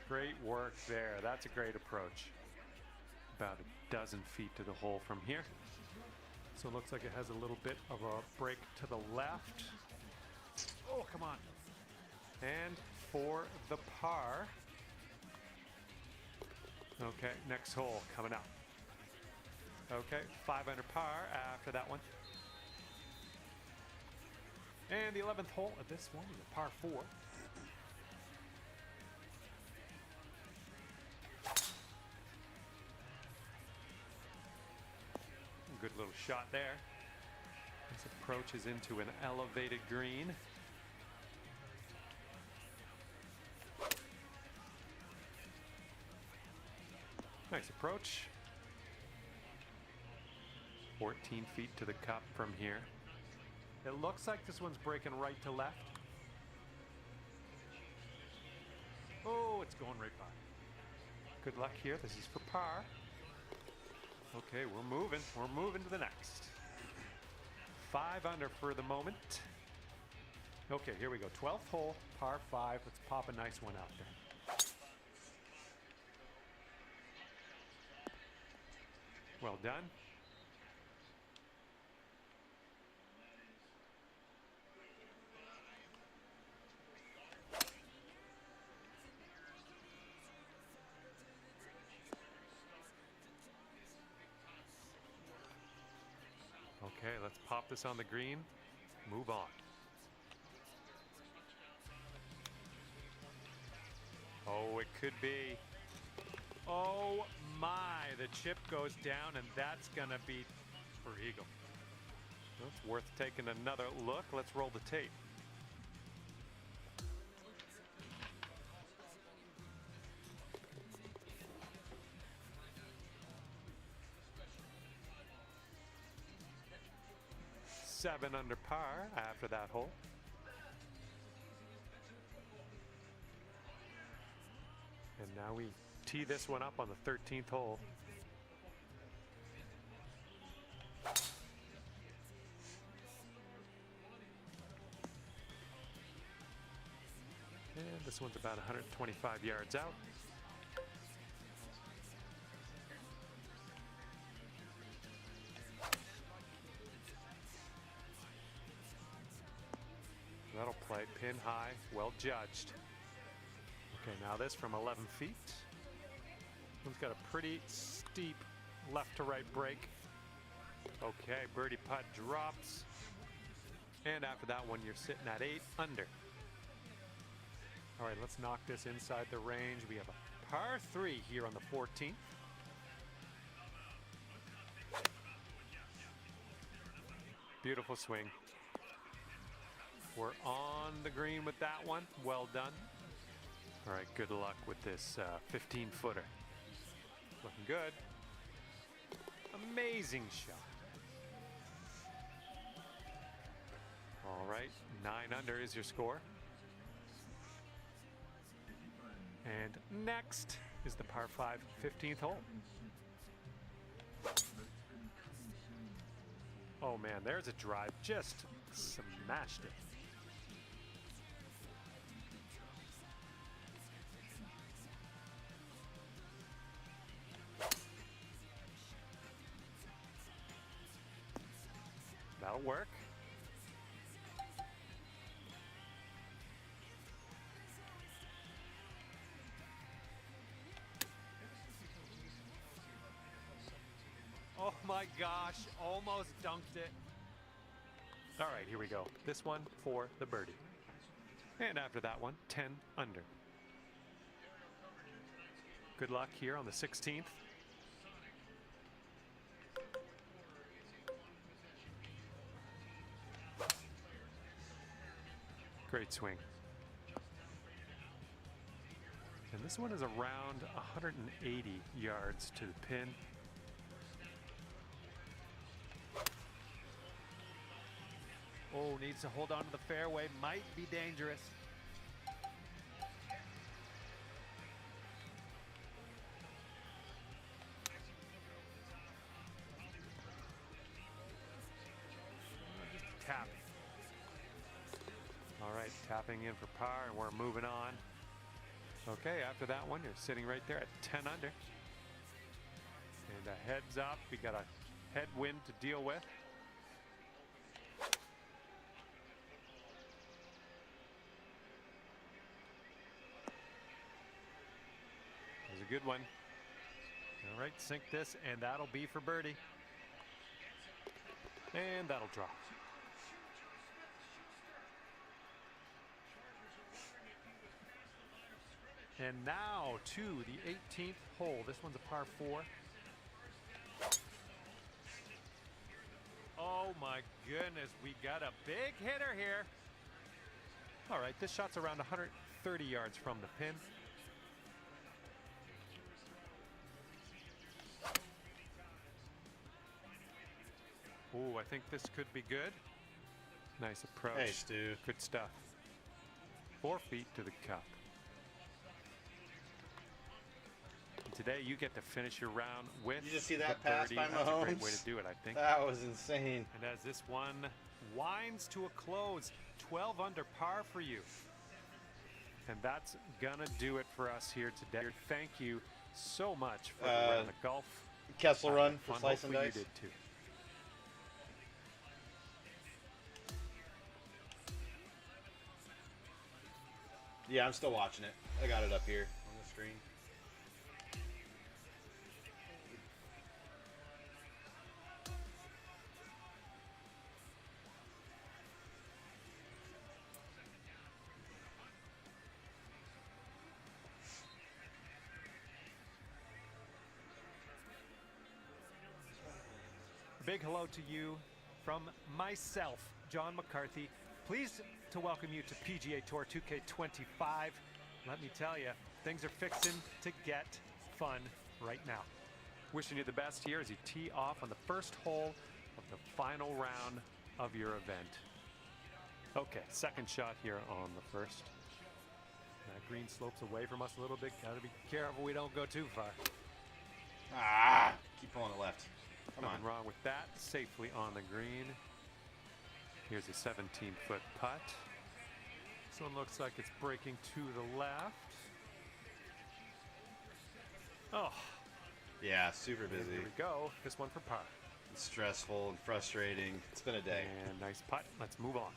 Great work there. That's a great approach. About a dozen feet to the hole from here. So it looks like it has a little bit of a break to the left. Oh, come on. And for the par. Okay, next hole coming up. Okay, 5 under par after that one. And the 11th hole of this one is a par 4. Good little shot there. This approaches into an elevated green. Nice approach. 14 feet to the cup from here. It looks like this one's breaking right to left. Oh, it's going right by. Good luck here. This is for par. Okay, we're moving. We're moving to the next. 5 under for the moment. Okay, here we go. 12th hole, par 5. Let's pop a nice one out there. Well done. Okay, let's pop this on the green. Move on. Oh, it could be. Oh my, the chip goes down, and that's gonna be for eagle. It's worth taking another look. Let's roll the tape. Seven under par after that hole. And now we tee this one up on the 13th hole. And this one's about 125 yards out. That'll play pin high, well judged. Okay, now this from 11 feet. One's got a pretty steep left to right break. Okay, birdie putt drops. And after that one, you're sitting at 8 under. All right, let's knock this inside the range. We have a par 3 here on the 14th. Beautiful swing. We're on the green with that one. Well done. All right, good luck with this 15-footer. Looking good. Amazing shot. All right, 9 under is your score. And next is the par 5 15th hole. Oh man, there's a drive. Just smashed it. That'll work. Oh my gosh, almost dunked it. All right, here we go. This one for the birdie. And after that one, 10 under. Good luck here on the 16th. Great swing. And this one is around 180 yards to the pin. Oh, needs to hold on to the fairway. Might be dangerous. Just tapping. All right, tapping in for par, and we're moving on. Okay, after that one, you're sitting right there at 10 under. And a heads up, we got a headwind to deal with. That was a good one. All right, sink this, and that'll be for birdie. And that'll drop. And now to the 18th hole. This one's a par 4. Oh my goodness, we got a big hitter here. All right, this shot's around 130 yards from the pin. Ooh, I think this could be good. Nice approach. Hey, Stu. Good stuff. 4 feet to the cup. Today you get to finish your round with You just see that the pass birdie. by That's a great Mahomes? way to do it, I think. That was insane. And as this one winds to a close, 12 under par for you. And that's gonna do it for us here today. Thank you so much for the round of golf. Kessel I run had for fun. Slice and Hopefully Dice. you did too. Yeah, I'm still watching it. I got it up here on the screen. A big hello to you from myself, John McCarthy. Pleased to welcome you to PGA Tour 2K25. Let me tell you, things are fixing to get fun right now. Wishing you the best here as you tee off on the first hole of the final round of your event. Okay, second shot here on the first. That green slopes away from us a little bit. Gotta be careful we don't go too far. Ah, keep pulling it left. Come Nothing on. wrong with that. Safely on the green. Here's a 17-foot putt. This one looks like it's breaking to the left. Oh, Yeah, super and busy. here we go. This one for par. It's stressful and frustrating. It's been a day. And nice putt. Let's move on.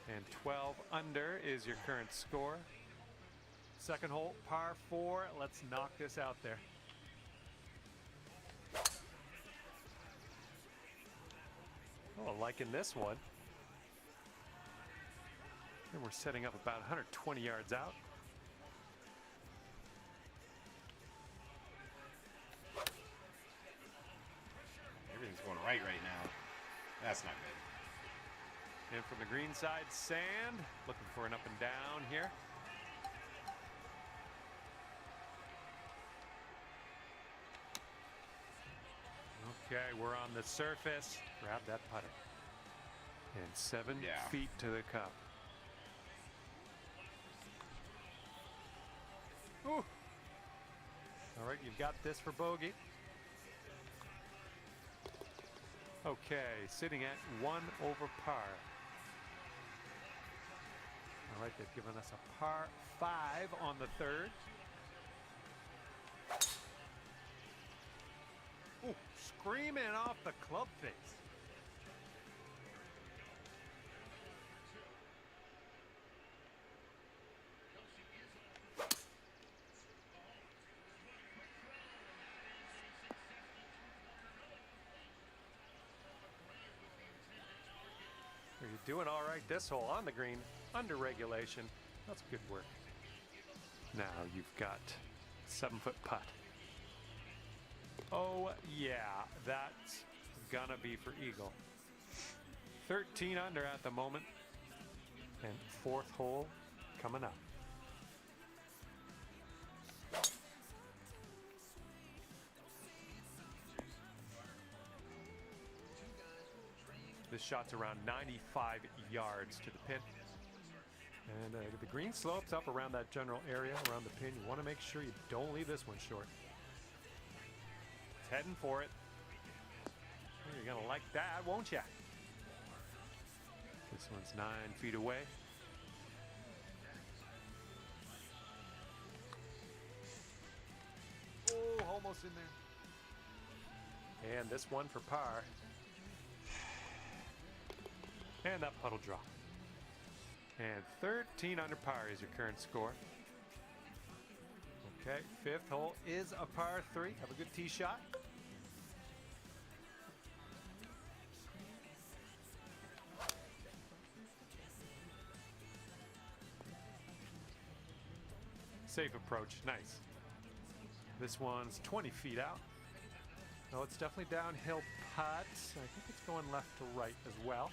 And 12 under is your current score. Second hole, par 4. Let's knock this out there. Oh, liking this one. And we're setting up about 120 yards out. Everything's going right now. That's not good. And from the green side, sand. Looking for an up and down here. Okay, we're on the surface. Grab that putter. And 7 Yeah. feet to the cup. Ooh. All right, you've got this for bogey. Okay, sitting at 1 over par. All right, they've given us a par 5 on the third. Ooh, screaming off the club face. You're doing all right this hole on the green, under regulation. That's good work. Now you've got 7-foot putt. Oh yeah, that's gonna be for eagle. 13 under at the moment, and 4th hole coming up. This shot's around 95 yards to the pin. And the green slopes up around that general area, around the pin. You want to make sure you don't leave this one short. It's heading for it. You're going to like that, won't you? This one's 9 feet away. Oh, almost in there. And this one for par. And that puddle drop. And 13 under par is your current score. Okay, 5th hole is a par 3. Have a good tee shot. Safe approach, nice. This one's 20 feet out. Oh, it's definitely downhill putt. I think it's going left to right as well.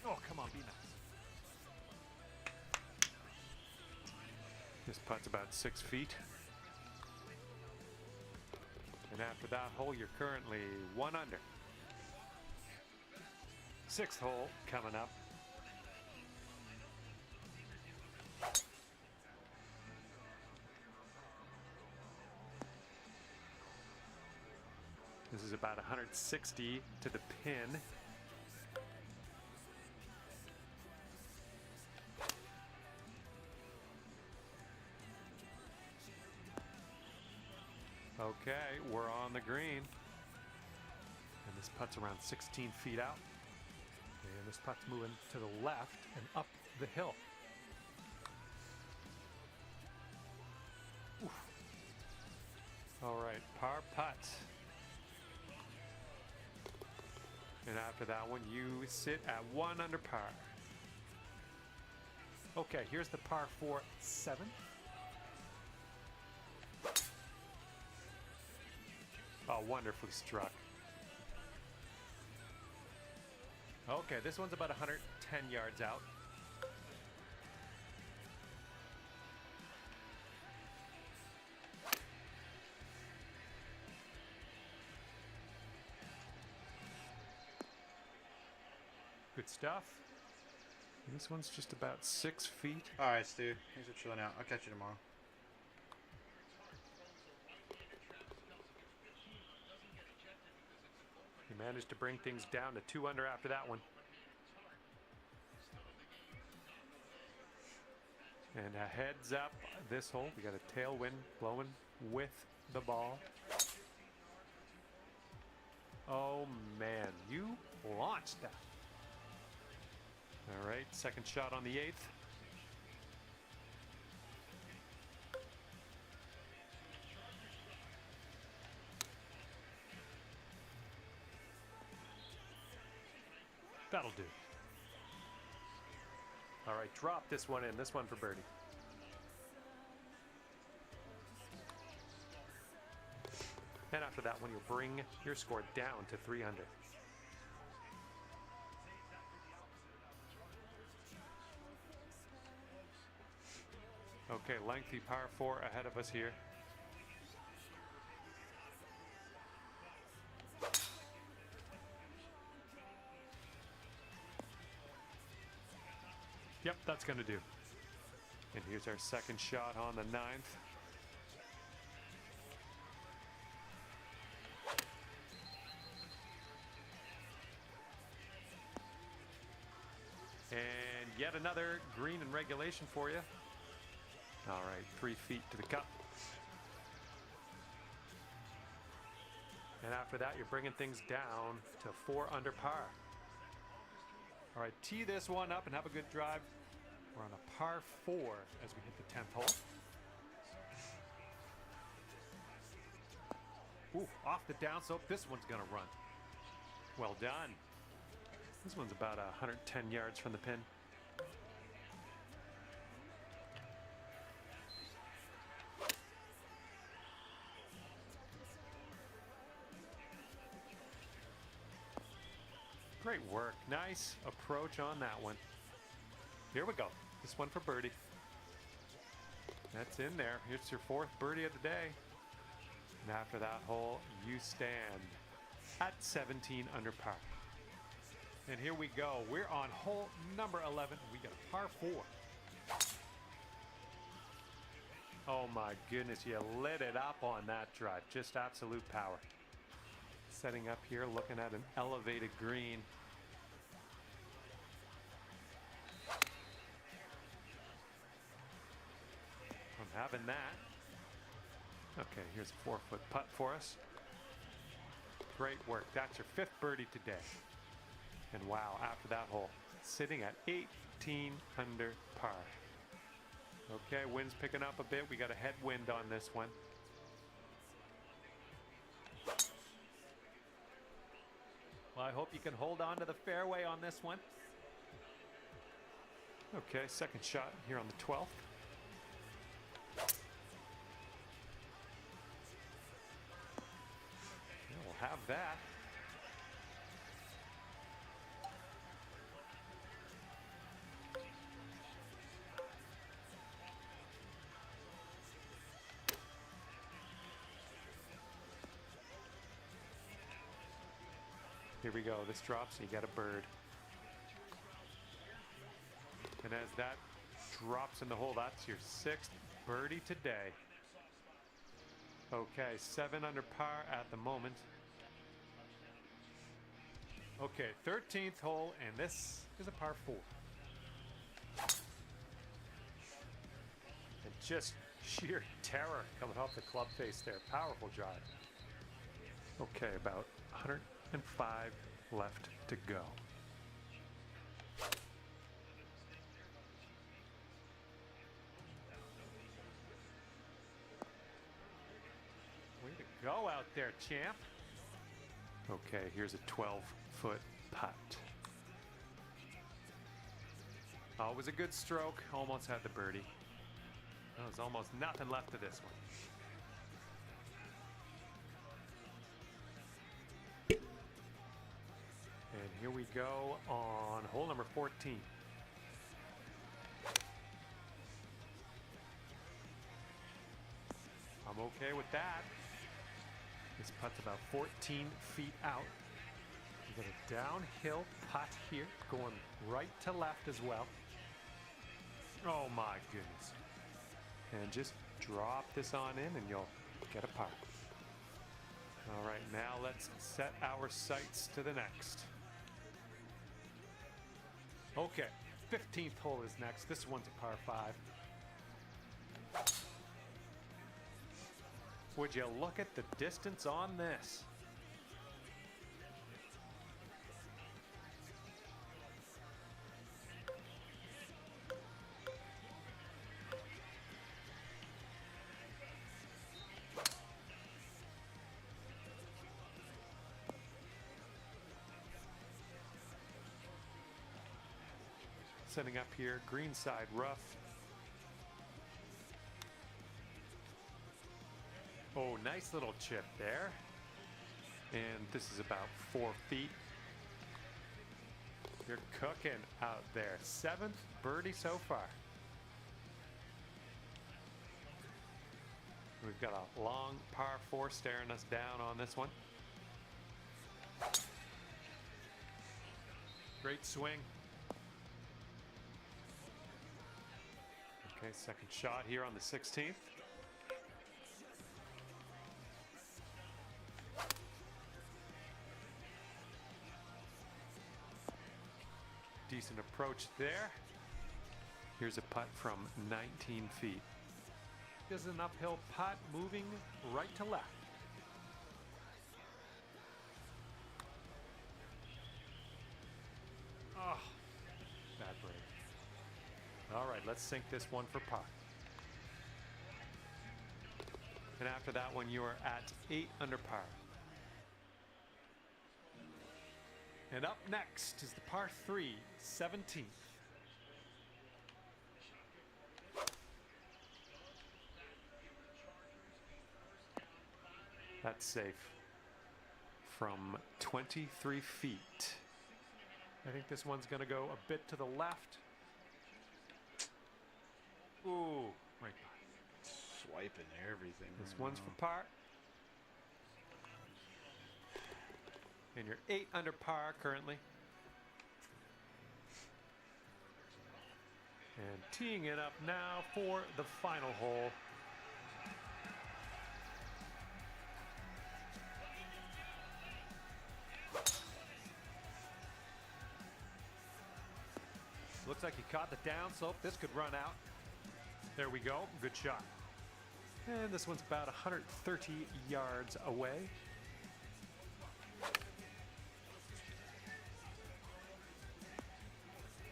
Oh, come on, be nice. This putt's about 6 feet. And after that hole, you're currently 1 under. 6th hole coming up. This is about 160 to the pin. Okay, we're on the green. And this putt's around 16 feet out. And this putt's moving to the left and up the hill. Oof. All right, par putt. And after that one, you sit at 1 under par. Okay, here's the par 4 7. Oh, wonderfully struck. Okay, this one's about 110 yards out. Good stuff. And this one's just about 6 feet. All right, Stu. Thanks for chilling out. I'll catch you tomorrow. He managed to bring things down to 2 under after that one. And a heads up this hole. We got a tailwind blowing with the ball. Oh man, you launched that. All right, second shot on the 8th. That'll do. All right, drop this one in. This one for birdie. And after that one, you'll bring your score down to 3 under. Okay, lengthy par 4 ahead of us here. Yep, that's going to do. And here's our second shot on the 9th. And yet another green in regulation for you. All right, 3 feet to the cup. And after that, you're bringing things down to 4 under par. All right, tee this one up and have a good drive. We're on a par 4 as we hit the 10th hole. Ooh, off the downslope. This one's going to run. Well done. This one's about 110 yards from the pin. Great work. Nice approach on that one. Here we go. This one for birdie. That's in there. Here's your 4th birdie of the day. And after that hole, you stand at 17 under par. And here we go. We're on hole number 11. We got a par 4. Oh my goodness, you lit it up on that drive. Just absolute power. Setting up here, looking at an elevated green. I'm having that. Okay, here's a 4-foot putt for us. Great work. That's your 5th birdie today. And wow, after that hole, sitting at 18 under par. Okay, wind's picking up a bit. We got a headwind on this one. Well, I hope you can hold on to the fairway on this one. Okay, second shot here on the 12th. Yeah, we'll have that. Here we go. This drops and you got a bird. And as that drops in the hole, that's your 6th birdie today. Okay, 7 under par at the moment. Okay, 13th hole, and this is a par 4. And just sheer terror coming off the club face there. Powerful drive. Okay, about 105 left to go. Way to go out there, champ. Okay, here's a 12-foot putt. Always a good stroke. Almost had the birdie. There's almost nothing left of this one. Here we go on hole number 14. I'm okay with that. This putt's about 14 feet out. We got a downhill putt here, going right to left as well. Oh my goodness. And just drop this on in and you'll get a par. All right, now let's set our sights to the next. Okay, 15th hole is next. This one's a par 5. Would you look at the distance on this? Setting up here, greenside rough. Oh, nice little chip there. And this is about 4 feet. You're cooking out there. 7th birdie so far. We've got a long par 4 staring us down on this one. Great swing. Okay, second shot here on the 16th. Decent approach there. Here's a putt from 19 feet. This is an uphill putt moving right to left. Oh, bad break. All right, let's sink this one for par. And after that one, you are at 8 under par. And up next is the par 3, 17th. That's safe. From 23 feet. I think this one's going to go a bit to the left. Ooh, right by. Swiping everything. This right one's now. for par. And you're 8 under par currently. And teeing it up now for the final hole. Looks like he caught the downslope. This could run out. There we go. Good shot. And this one's about 130 yards away.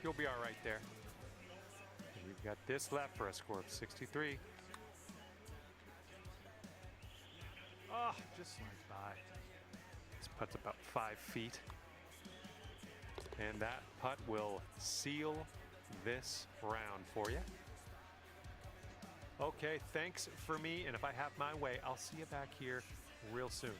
You'll be all right there. And we've got this left for a score of 63. Oh, just slide by. This putt's about 5 feet. And that putt will seal this round for you. Okay, thanks for me. And if I have my way, I'll see you back here real soon.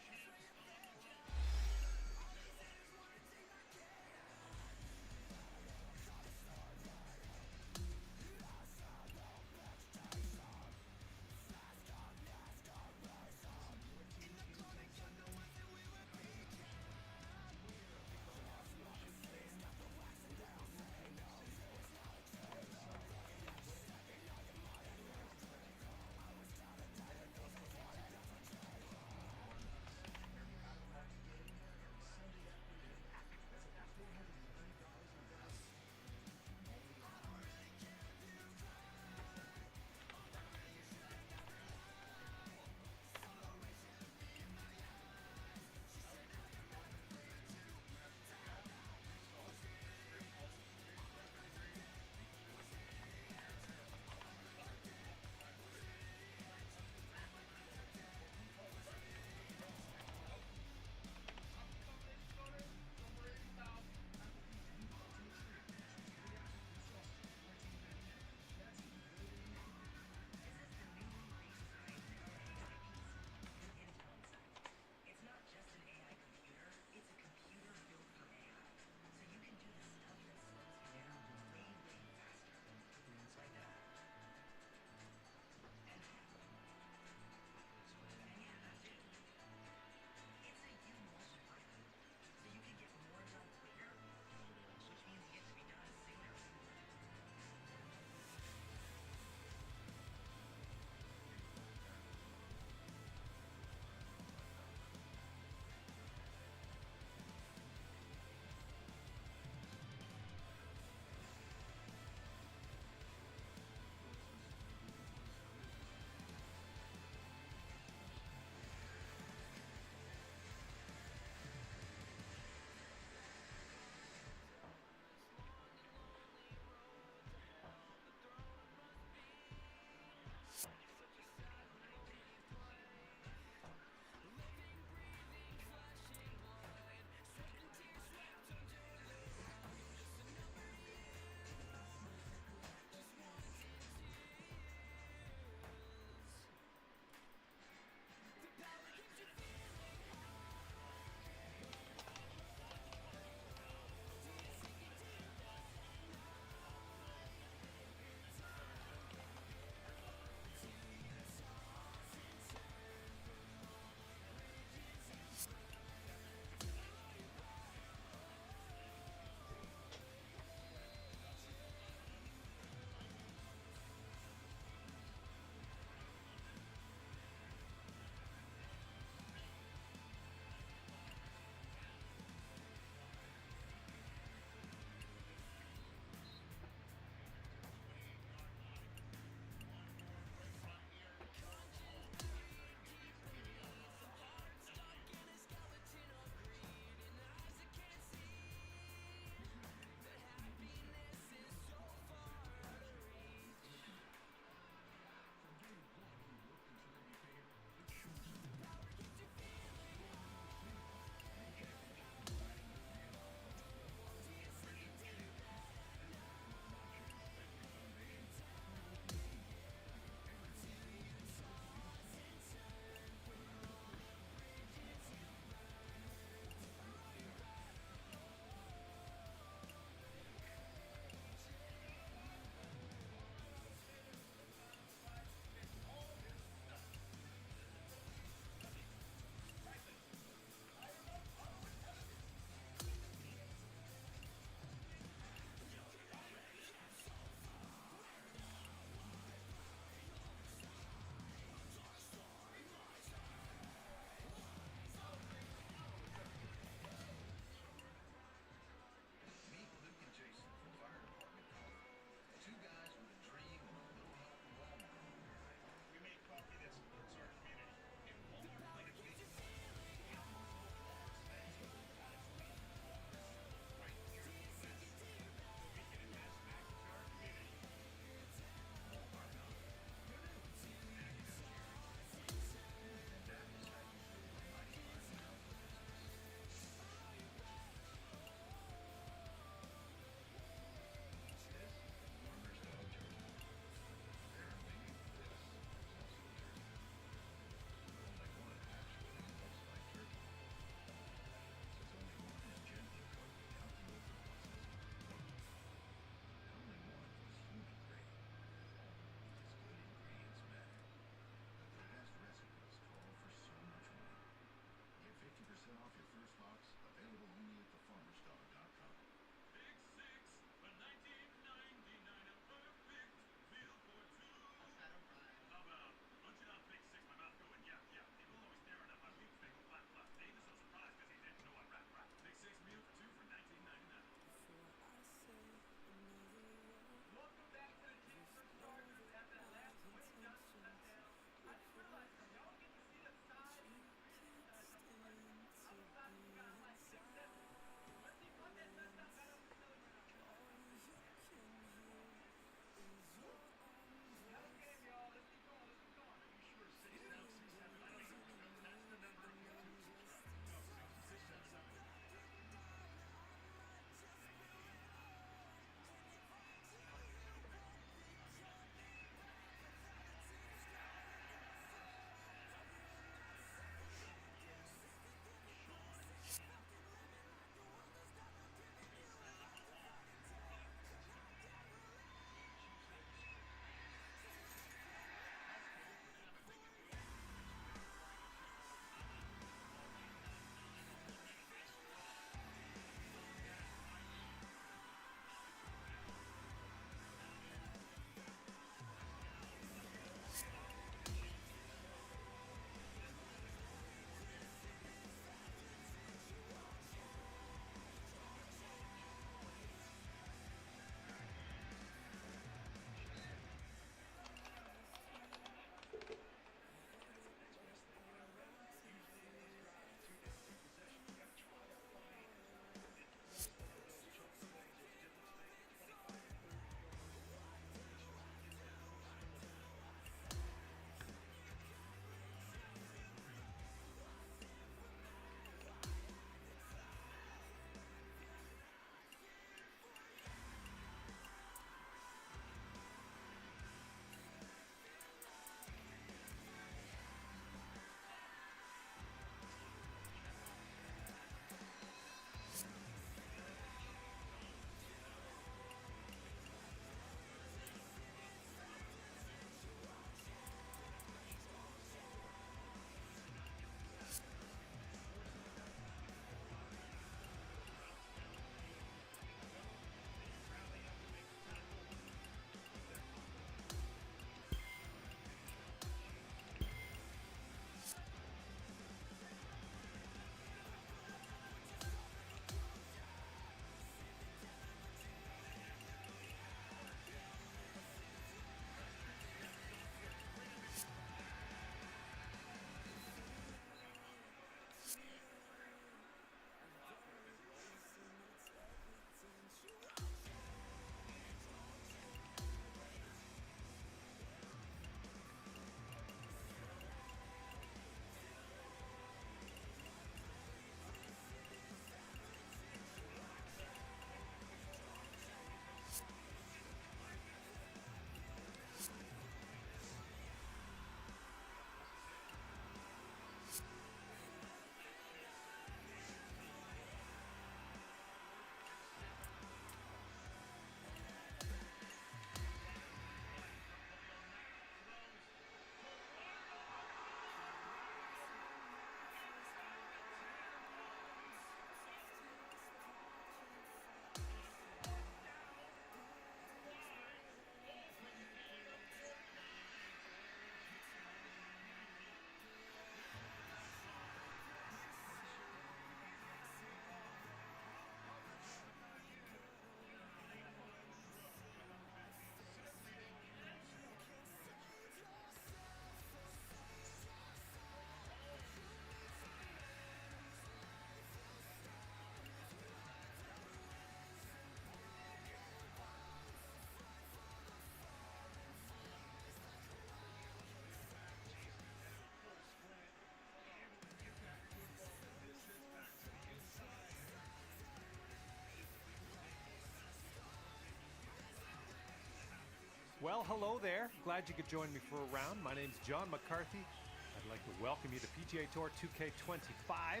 Well, hello there. Glad you could join me for a round. My name's John McCarthy. I'd like to welcome you to PGA Tour 2K25.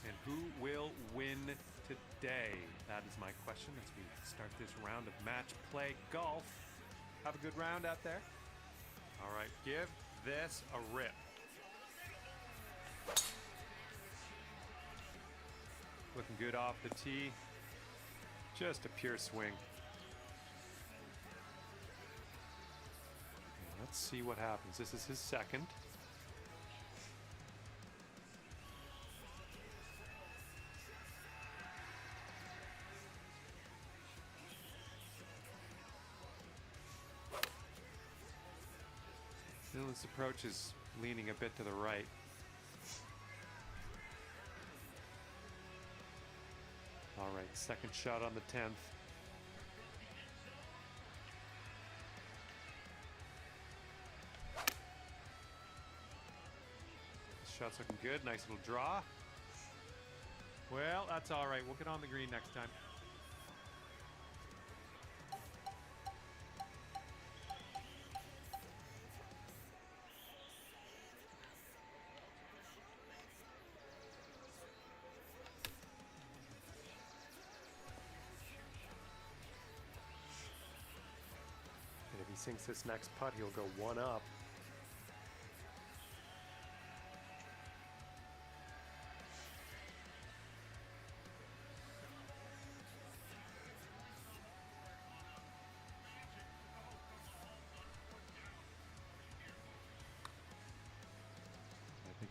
And who will win today? That is my question as we start this round of match play golf. Have a good round out there. All right, give this a rip. Looking good off the tee. Just a pure swing. Let's see what happens. This is his second. Well, this approach is leaning a bit to the right. All right, second shot on the 10th. Shot's looking good. Nice little draw. Well, that's all right. We'll get on the green next time. And if he sinks this next putt, he'll go one up.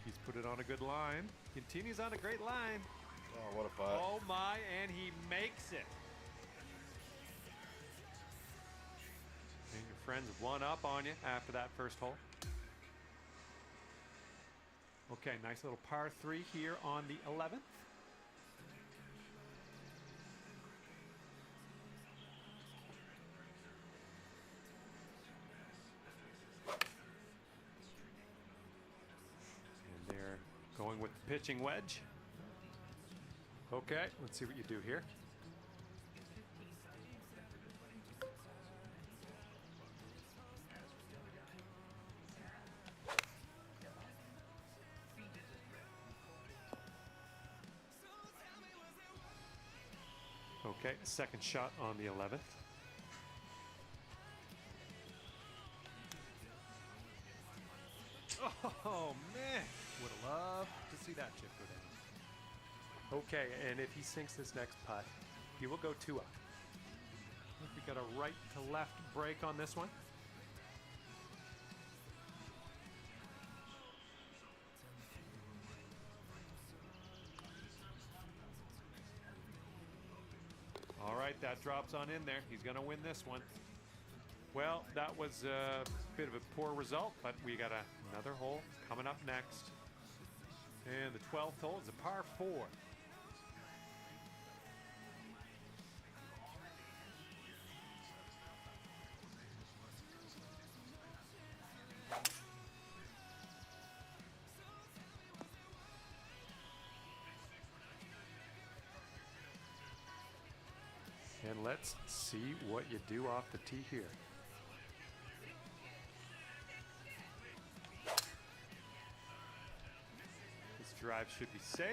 He's put it on a good line. Continues on a great line. Oh, what a putt. Oh my, and he makes it. And your friends one up on you after that first hole. Okay, nice little par 3 here on the 11th. Going with the pitching wedge. Okay, let's see what you do here. Okay, second shot on the 11th. Oh man, would have loved to see that chip go down. Okay, and if he sinks this next putt, he will go 2 up. We got a right to left break on this one. All right, that drops on in there. He's going to win this one. Well, that was a bit of a poor result, but we got another hole coming up next. And the 12th hole is a par 4. And let's see what you do off the tee here. This drive should be safe.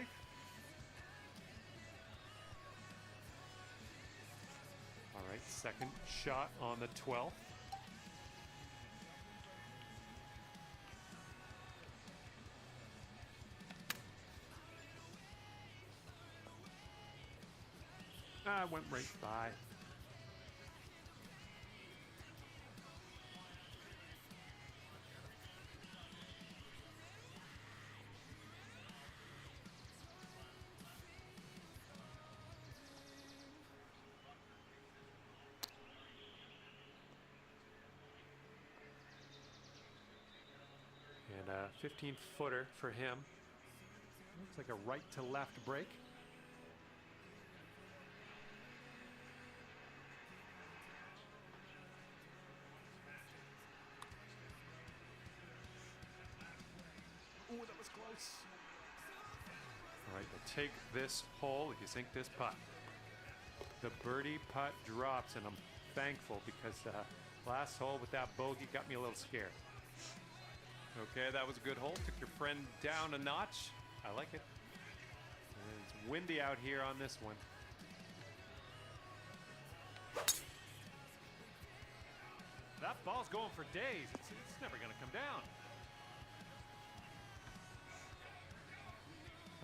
All right, second shot on the 12th. Went right by. And a 15-footer for him. Looks like a right to left break. Ooh, that was close. All right, we'll take this hole if you sink this putt. The birdie putt drops, and I'm thankful because Last hole with that bogey got me a little scared. Okay, that was a good hole. Took your friend down a notch. I like it. And it's windy out here on this one. That ball's going for days. It's never going to come down.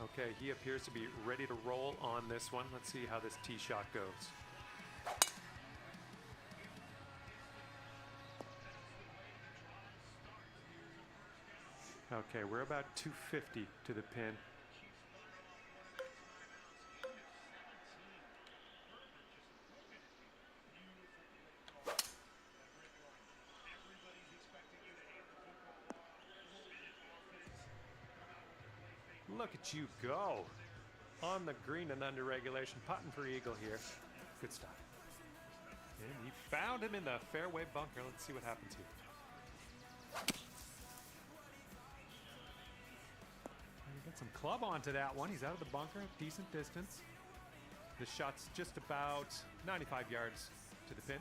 Okay, he appears to be ready to roll on this one. Let's see how this tee shot goes. Okay, we're about 250 to the pin. Look at you go. On the green and under regulation, putting for eagle here. Good stuff. And he found him in the fairway bunker. Let's see what happens here. Get some club onto that one. He's out of the bunker, decent distance. The shot's just about 95 yards to the pin.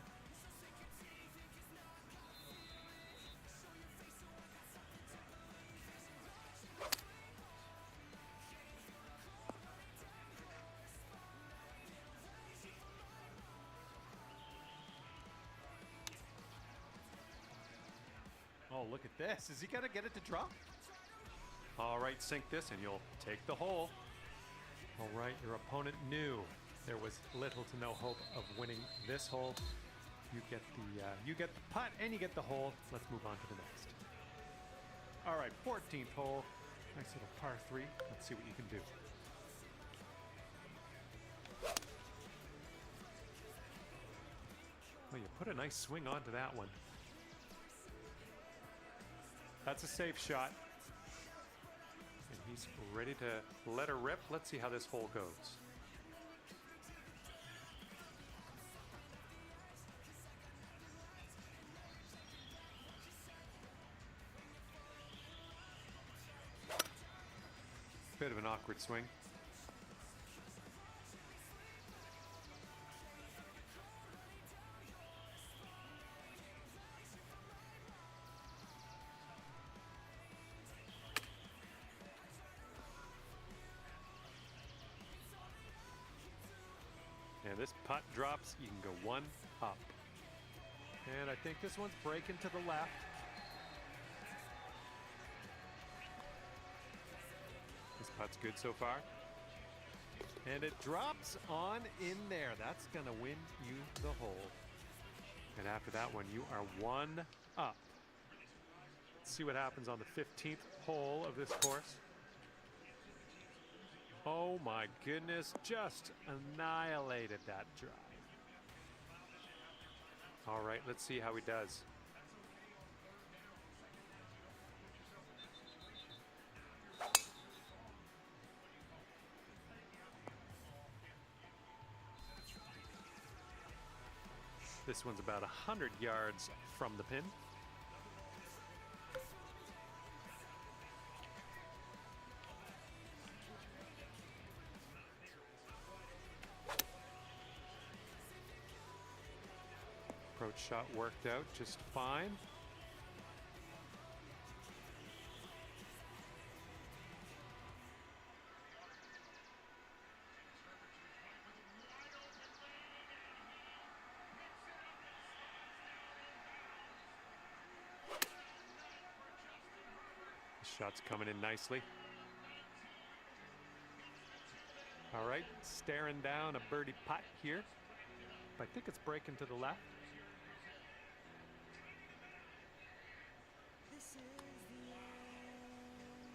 Oh, look at this. Is he gonna get it to drop? All right, sink this and you'll take the hole. All right, your opponent knew there was little to no hope of winning this hole. You get the putt and you get the hole. Let's move on to the next. All right, 14th hole. Nice little par 3. Let's see what you can do. Well, you put a nice swing onto that one. That's a safe shot. And he's ready to let her rip. Let's see how this hole goes. Bit of an awkward swing. And this putt drops, you can go one up. And I think this one's breaking to the left. This putt's good so far. And it drops on in there. That's gonna win you the hole. And after that one, you are one up. Let's see what happens on the 15th hole of this course. Oh my goodness, just annihilated that drive. All right, let's see how he does. This one's about 100 yards from the pin. Approach shot worked out just fine. The shot's coming in nicely. All right, staring down a birdie putt here. I think it's breaking to the left.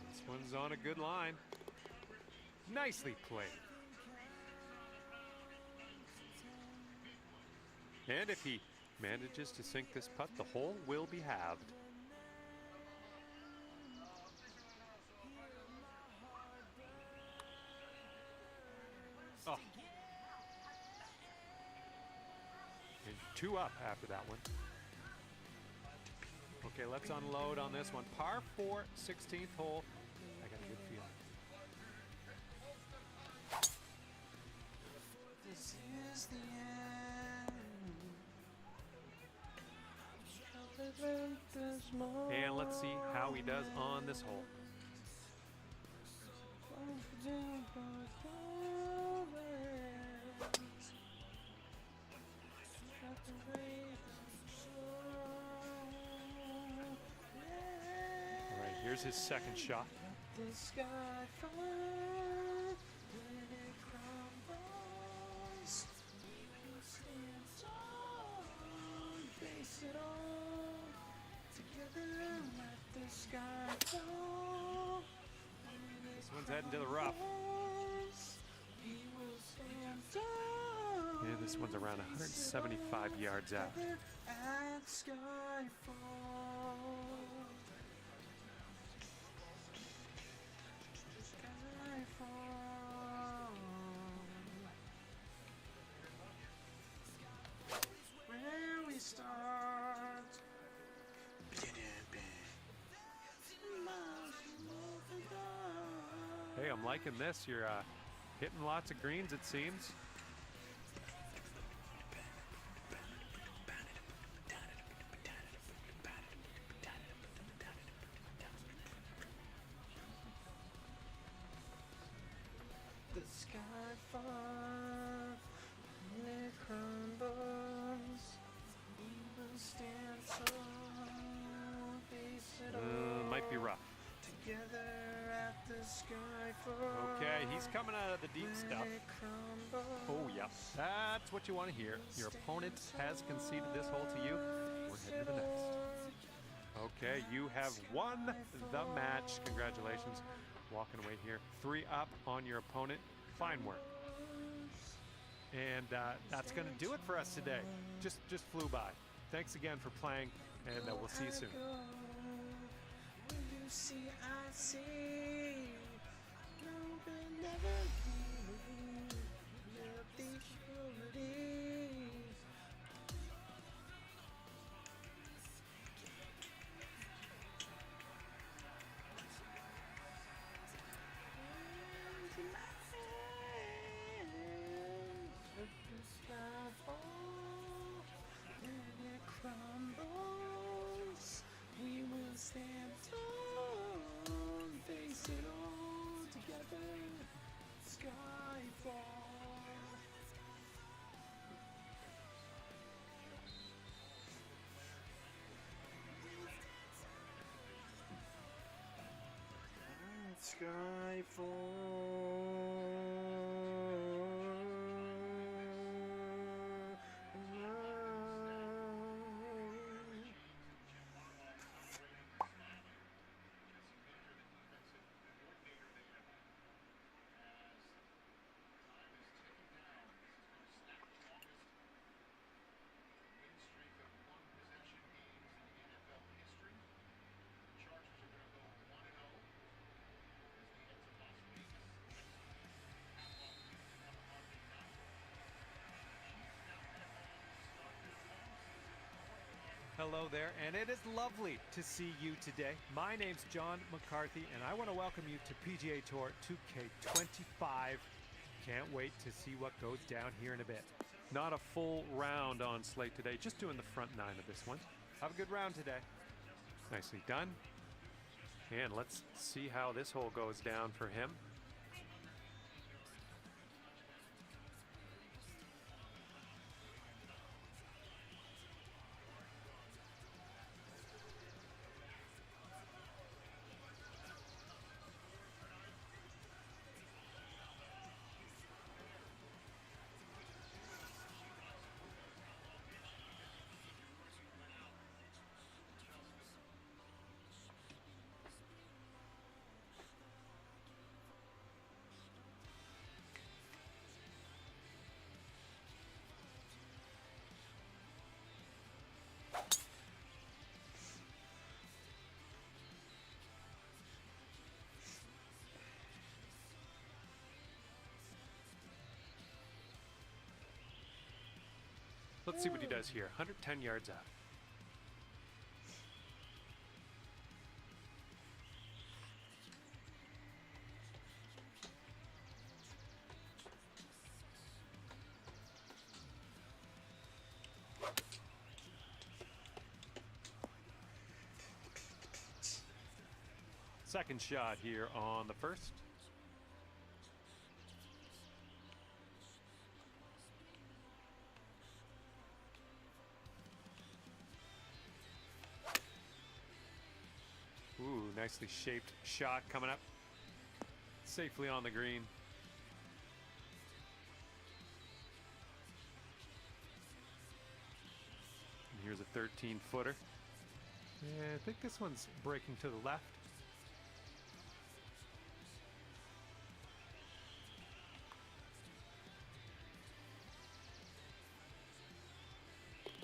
This one's on a good line. Nicely played. And if he manages to sink this putt, the hole will be halved. Oh. And two up after that one. Okay, let's unload on this one. Par 4, 16th hole. I got a good feeling. This is the end. And let's see how he does on this hole. All right, here's his second shot. This one's heading to the rough. Yeah, this one's around 175 yards out. Where we start. Hey, I'm liking this. You're hitting lots of greens, it seems. The sky falls, and it crumbles. We will stand tall, face it all. Might be rough. Together at the sky falls. Okay, he's coming out of the deep stuff. Oh, yeah. That's what you want to hear. Your opponent has conceded this hole to you. We're heading to the next. Okay, you have won the match. Congratulations. Walking away here. 3 up on your opponent. Fine work. And that's going to do it for us today. Just flew by. Thanks again for playing, and we'll see you soon. See, I see. No, but never leave. Let these surely. Into my hands, let the sky fall, and it crumbles. We will stand tall. Face it all together, skyfall. Hello there, and it is lovely to see you today. My name's John McCarthy, and I want to welcome you to PGA Tour 2K25. Can't wait to see what goes down here in a bit. Not a full round on slate today, just doing the front 9 of this one. Have a good round today. Nicely done. And let's see how this hole goes down for him. Let's see what he does here. 110 yards out. Second shot here on the first. Ooh, nicely shaped shot coming up. Safely on the green. And here's a 13-footer. Yeah, I think this one's breaking to the left.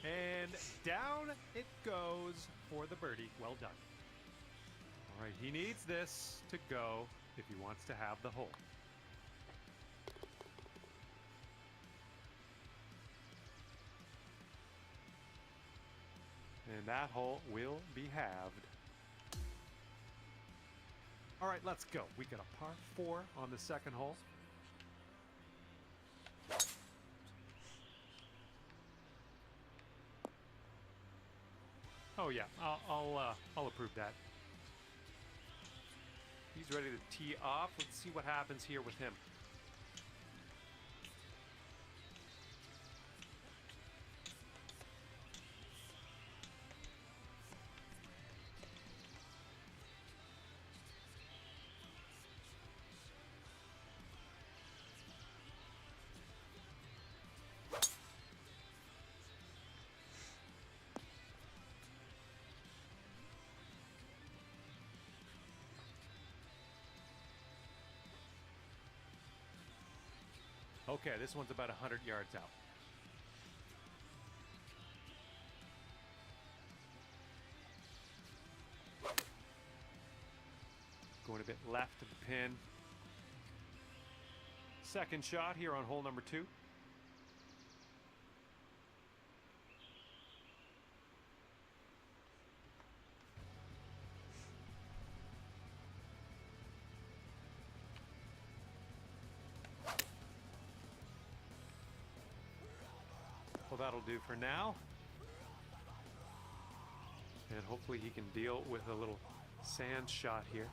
And down it goes for the birdie. Well done. All right, he needs this to go if he wants to have the hole. And that hole will be halved. All right, let's go. We got a par 4 on the second hole. Oh yeah, I'll approve that. He's ready to tee off. Let's see what happens here with him. Okay, this one's about 100 yards out. Going a bit left of the pin. Second shot here on hole number 2. Well, that'll do for now. And hopefully he can deal with a little sand shot here.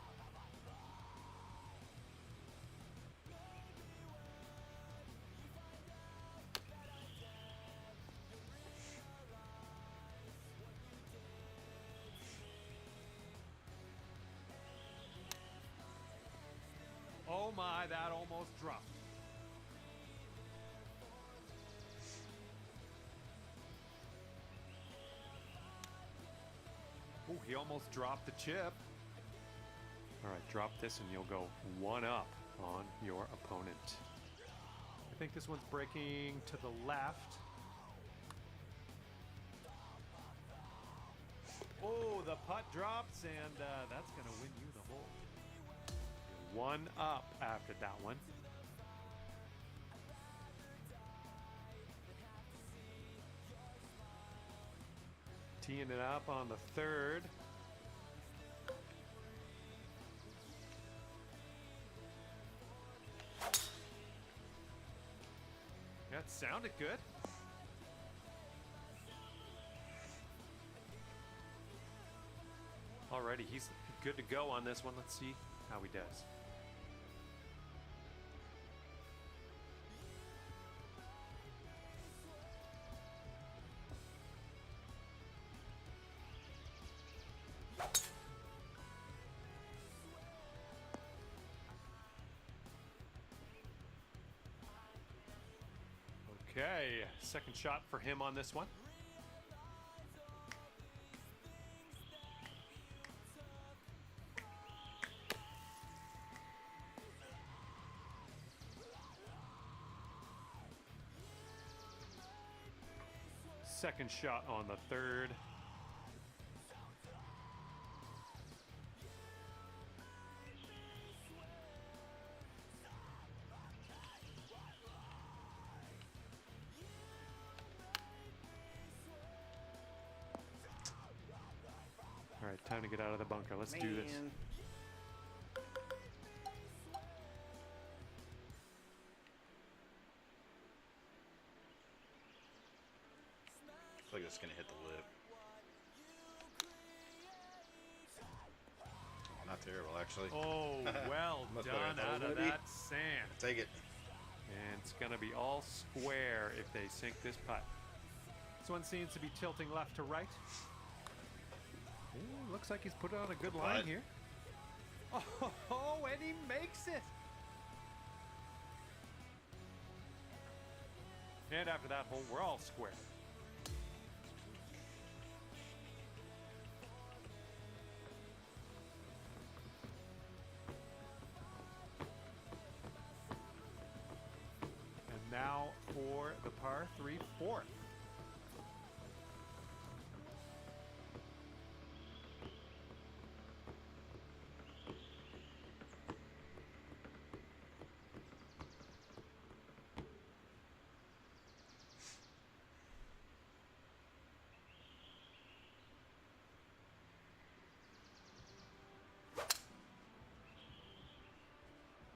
Oh my, that almost dropped. Oh, he almost dropped the chip. All right, drop this and you'll go 1 up on your opponent. I think this one's breaking to the left. Oh, the putt drops, and that's going to win you the hole. 1 up after that one. Teeing it up on the third. That sounded good. Alrighty, he's good to go on this one. Let's see how he does. Okay, second shot for him on this one. Second shot on the third. All right, time to get out of the bunker. Let's do this. I feel like it's gonna hit the lip. Oh, not terrible, actually. Oh, well Much done better than I thought out it was of gonna be. that sand. Take it. And it's going to be all square if they sink this putt. This one seems to be tilting left to right. Ooh, looks like he's put on a good line putt. here. Oh, and he makes it. And after that hole, we're all square. And now for the par 3 fourth.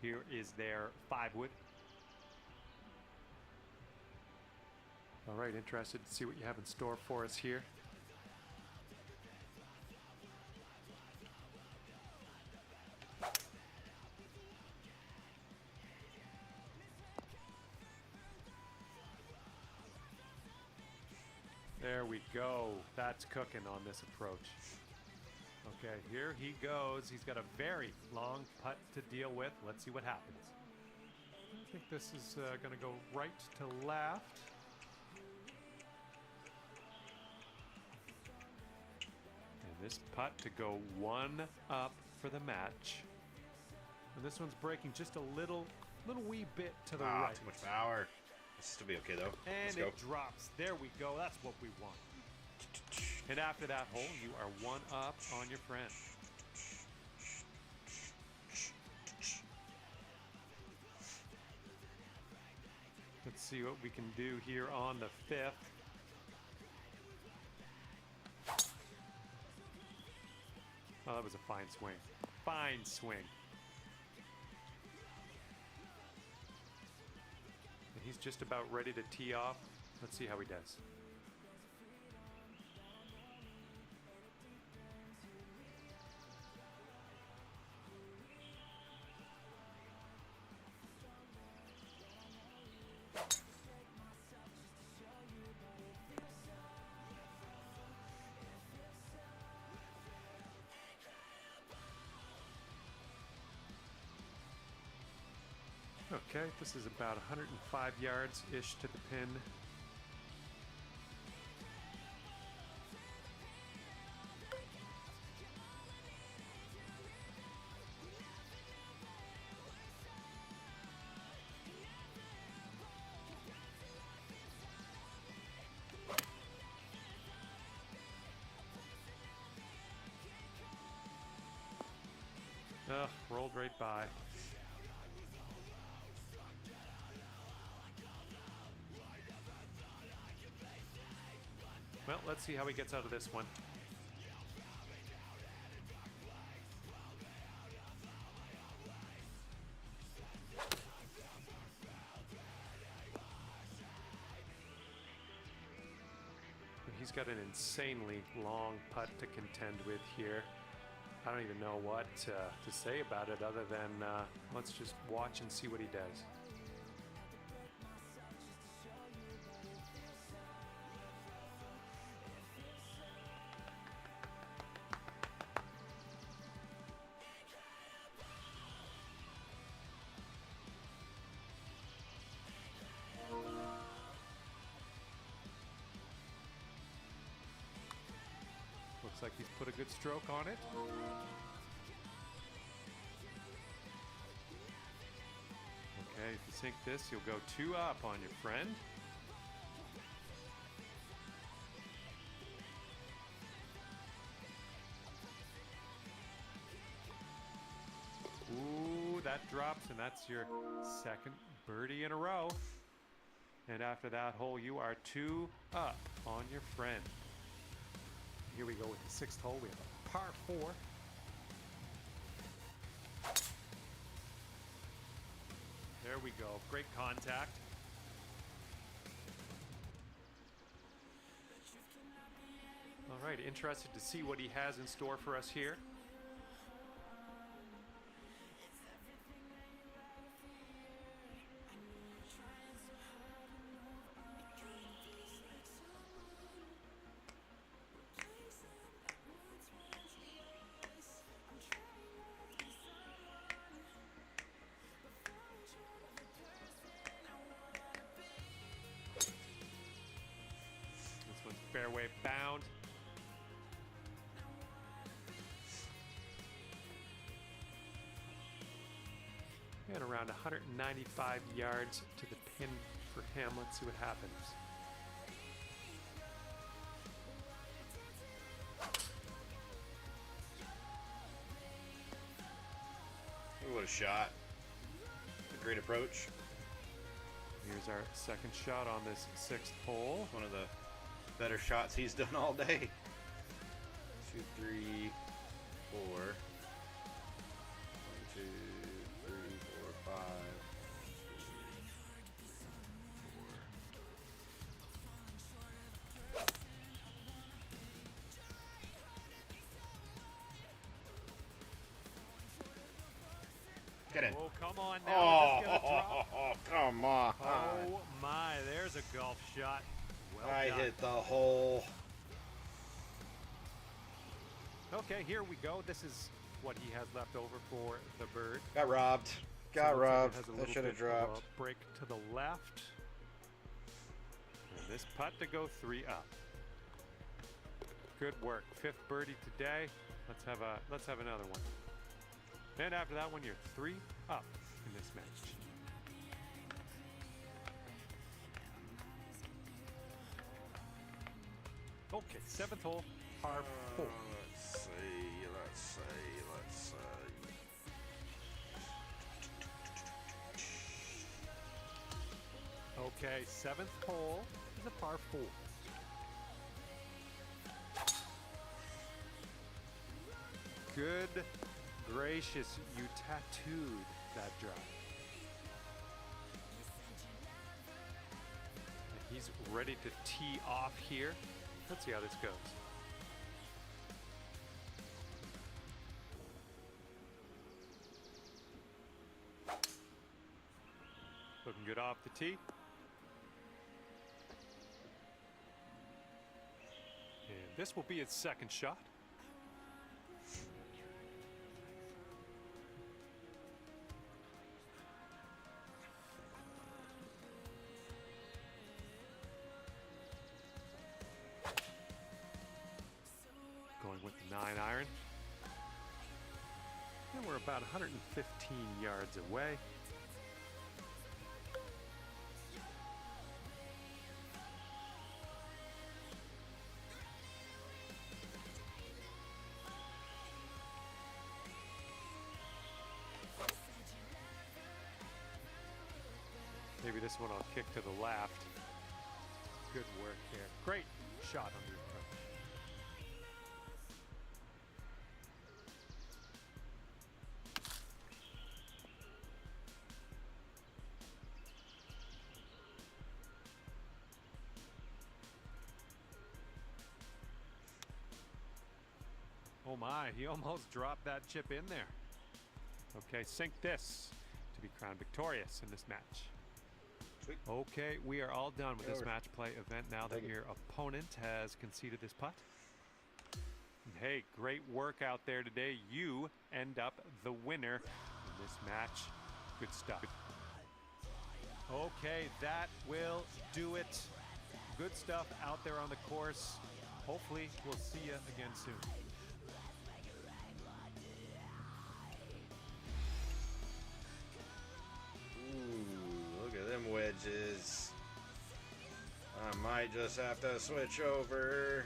Here is their 5-wood. All right, interested to see what you have in store for us here. There we go. That's cooking on this approach. Okay, here he goes. He's got a very long putt to deal with. Let's see what happens. I think this is going to go right to left. And this putt to go 1 up for the match. And this one's breaking just a little wee bit to the right. Too much power. This will still be okay, though. Let's And go. it drops. There we go. That's what we want. And after that hole, you are 1 up on your friend. Let's see what we can do here on the 5th. Oh, that was a fine swing. Fine swing. And he's just about ready to tee off. Let's see how he does. Okay, this is about 105 yards-ish to the pin. Ugh, rolled right by. Well, let's see how he gets out of this one. He's got an insanely long putt to contend with here. I don't even know what to say about it other than let's just watch and see what he does. Looks like he's put a good stroke on it. Okay, if you sink this, you'll go 2 up on your friend. Ooh, that drops, and that's your 2nd birdie in a row. And after that hole, you are 2 up on your friend. Here we go with the 6th hole. We have a par 4. There we go. Great contact. All right, interested to see what he has in store for us here. fairway bound. And around 195 yards to the pin for him. Let's see what happens. What a shot. A great approach. Here's our second shot on this 6th hole. One of the better shots he's done all day. 2, 3, 4. 1, 2, 3, 4, 5. Get in. Oh, come on now. Is this gonna drop? Come on. Oh my, there's a golf shot. Well I done. hit the hole. Okay, here we go. This is what he has left over for the bird. Got robbed. So Got it looks like it robbed. has a That little should have bit of dropped. a break to the left. And this putt to go 3 up. Good work. 5th birdie today. Let's have another one. And after that one, you're 3 up in this match. Okay, 7th hole, par 4. Let's see. Okay, 7th hole is a par 4. Good gracious, you tattooed that drive. And he's ready to tee off here. Let's see how this goes. Looking good off the tee. And this will be its 2nd shot. Going with the 9-iron. And we're about 115 yards away. Maybe this one I'll kick to the left. Good work here. Great shot on the approach. Oh my, he almost dropped that chip in there. Okay, sink this to be crowned victorious in this match. Sweet. Okay, we are all done with this Over. match play event now that Thank you. your opponent has conceded this putt. And hey, great work out there today. You end up the winner in this match. Good stuff. Okay, that will do it. Good stuff out there on the course. Hopefully, we'll see you again soon. Ooh, look at them wedges. I might just have to switch over.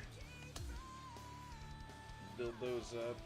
Build those up.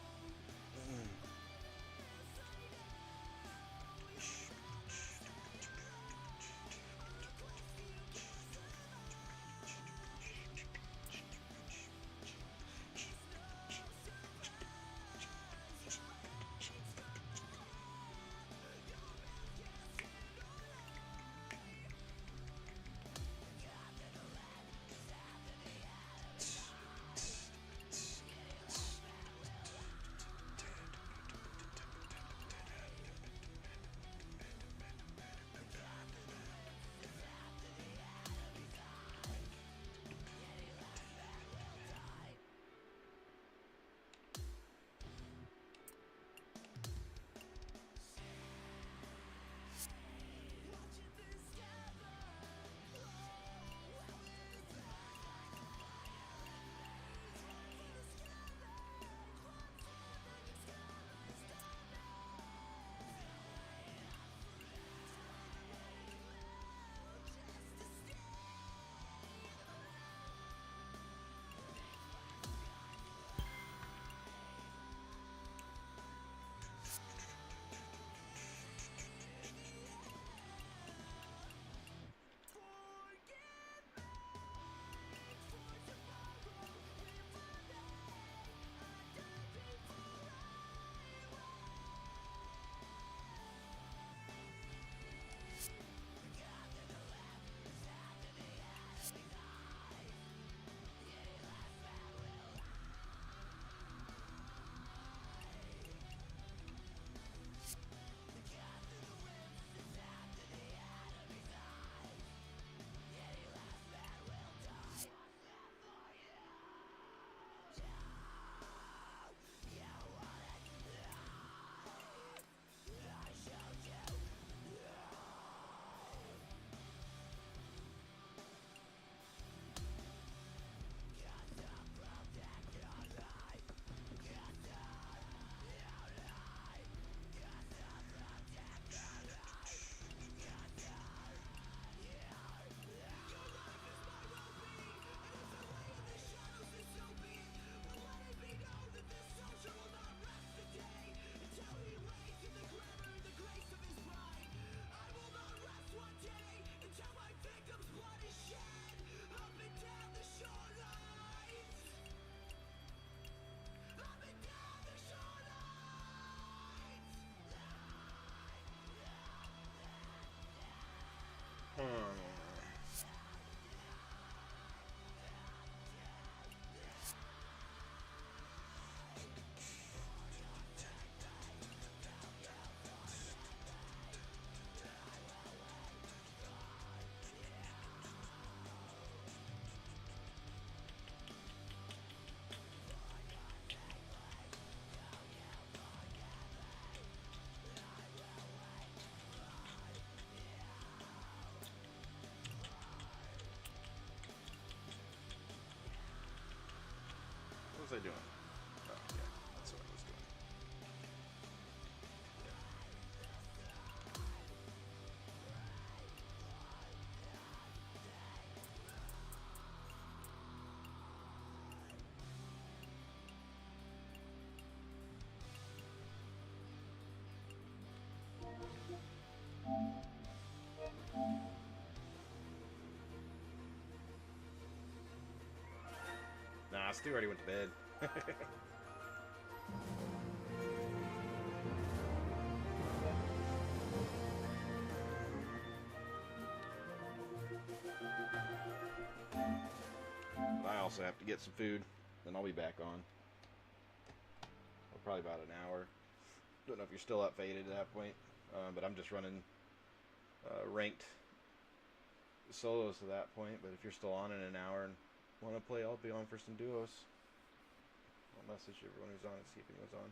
was I doing? Oh, yeah, that's what I was doing. Nah, Stu already went to bed. I also have to get some food, then I'll be back on. Probably about an hour. Don't know if you're still up faded at that point, but I'm just running ranked solos to that point. But if you're still on in an hour and want to play, I'll be on for some duos. I'll message everyone who's on and see if anyone's on.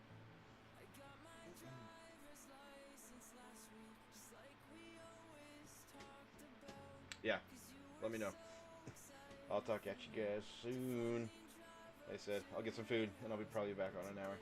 Yeah, let me know. I'll talk at you guys soon. Like I said, I'll get some food and I'll be probably back on an hour.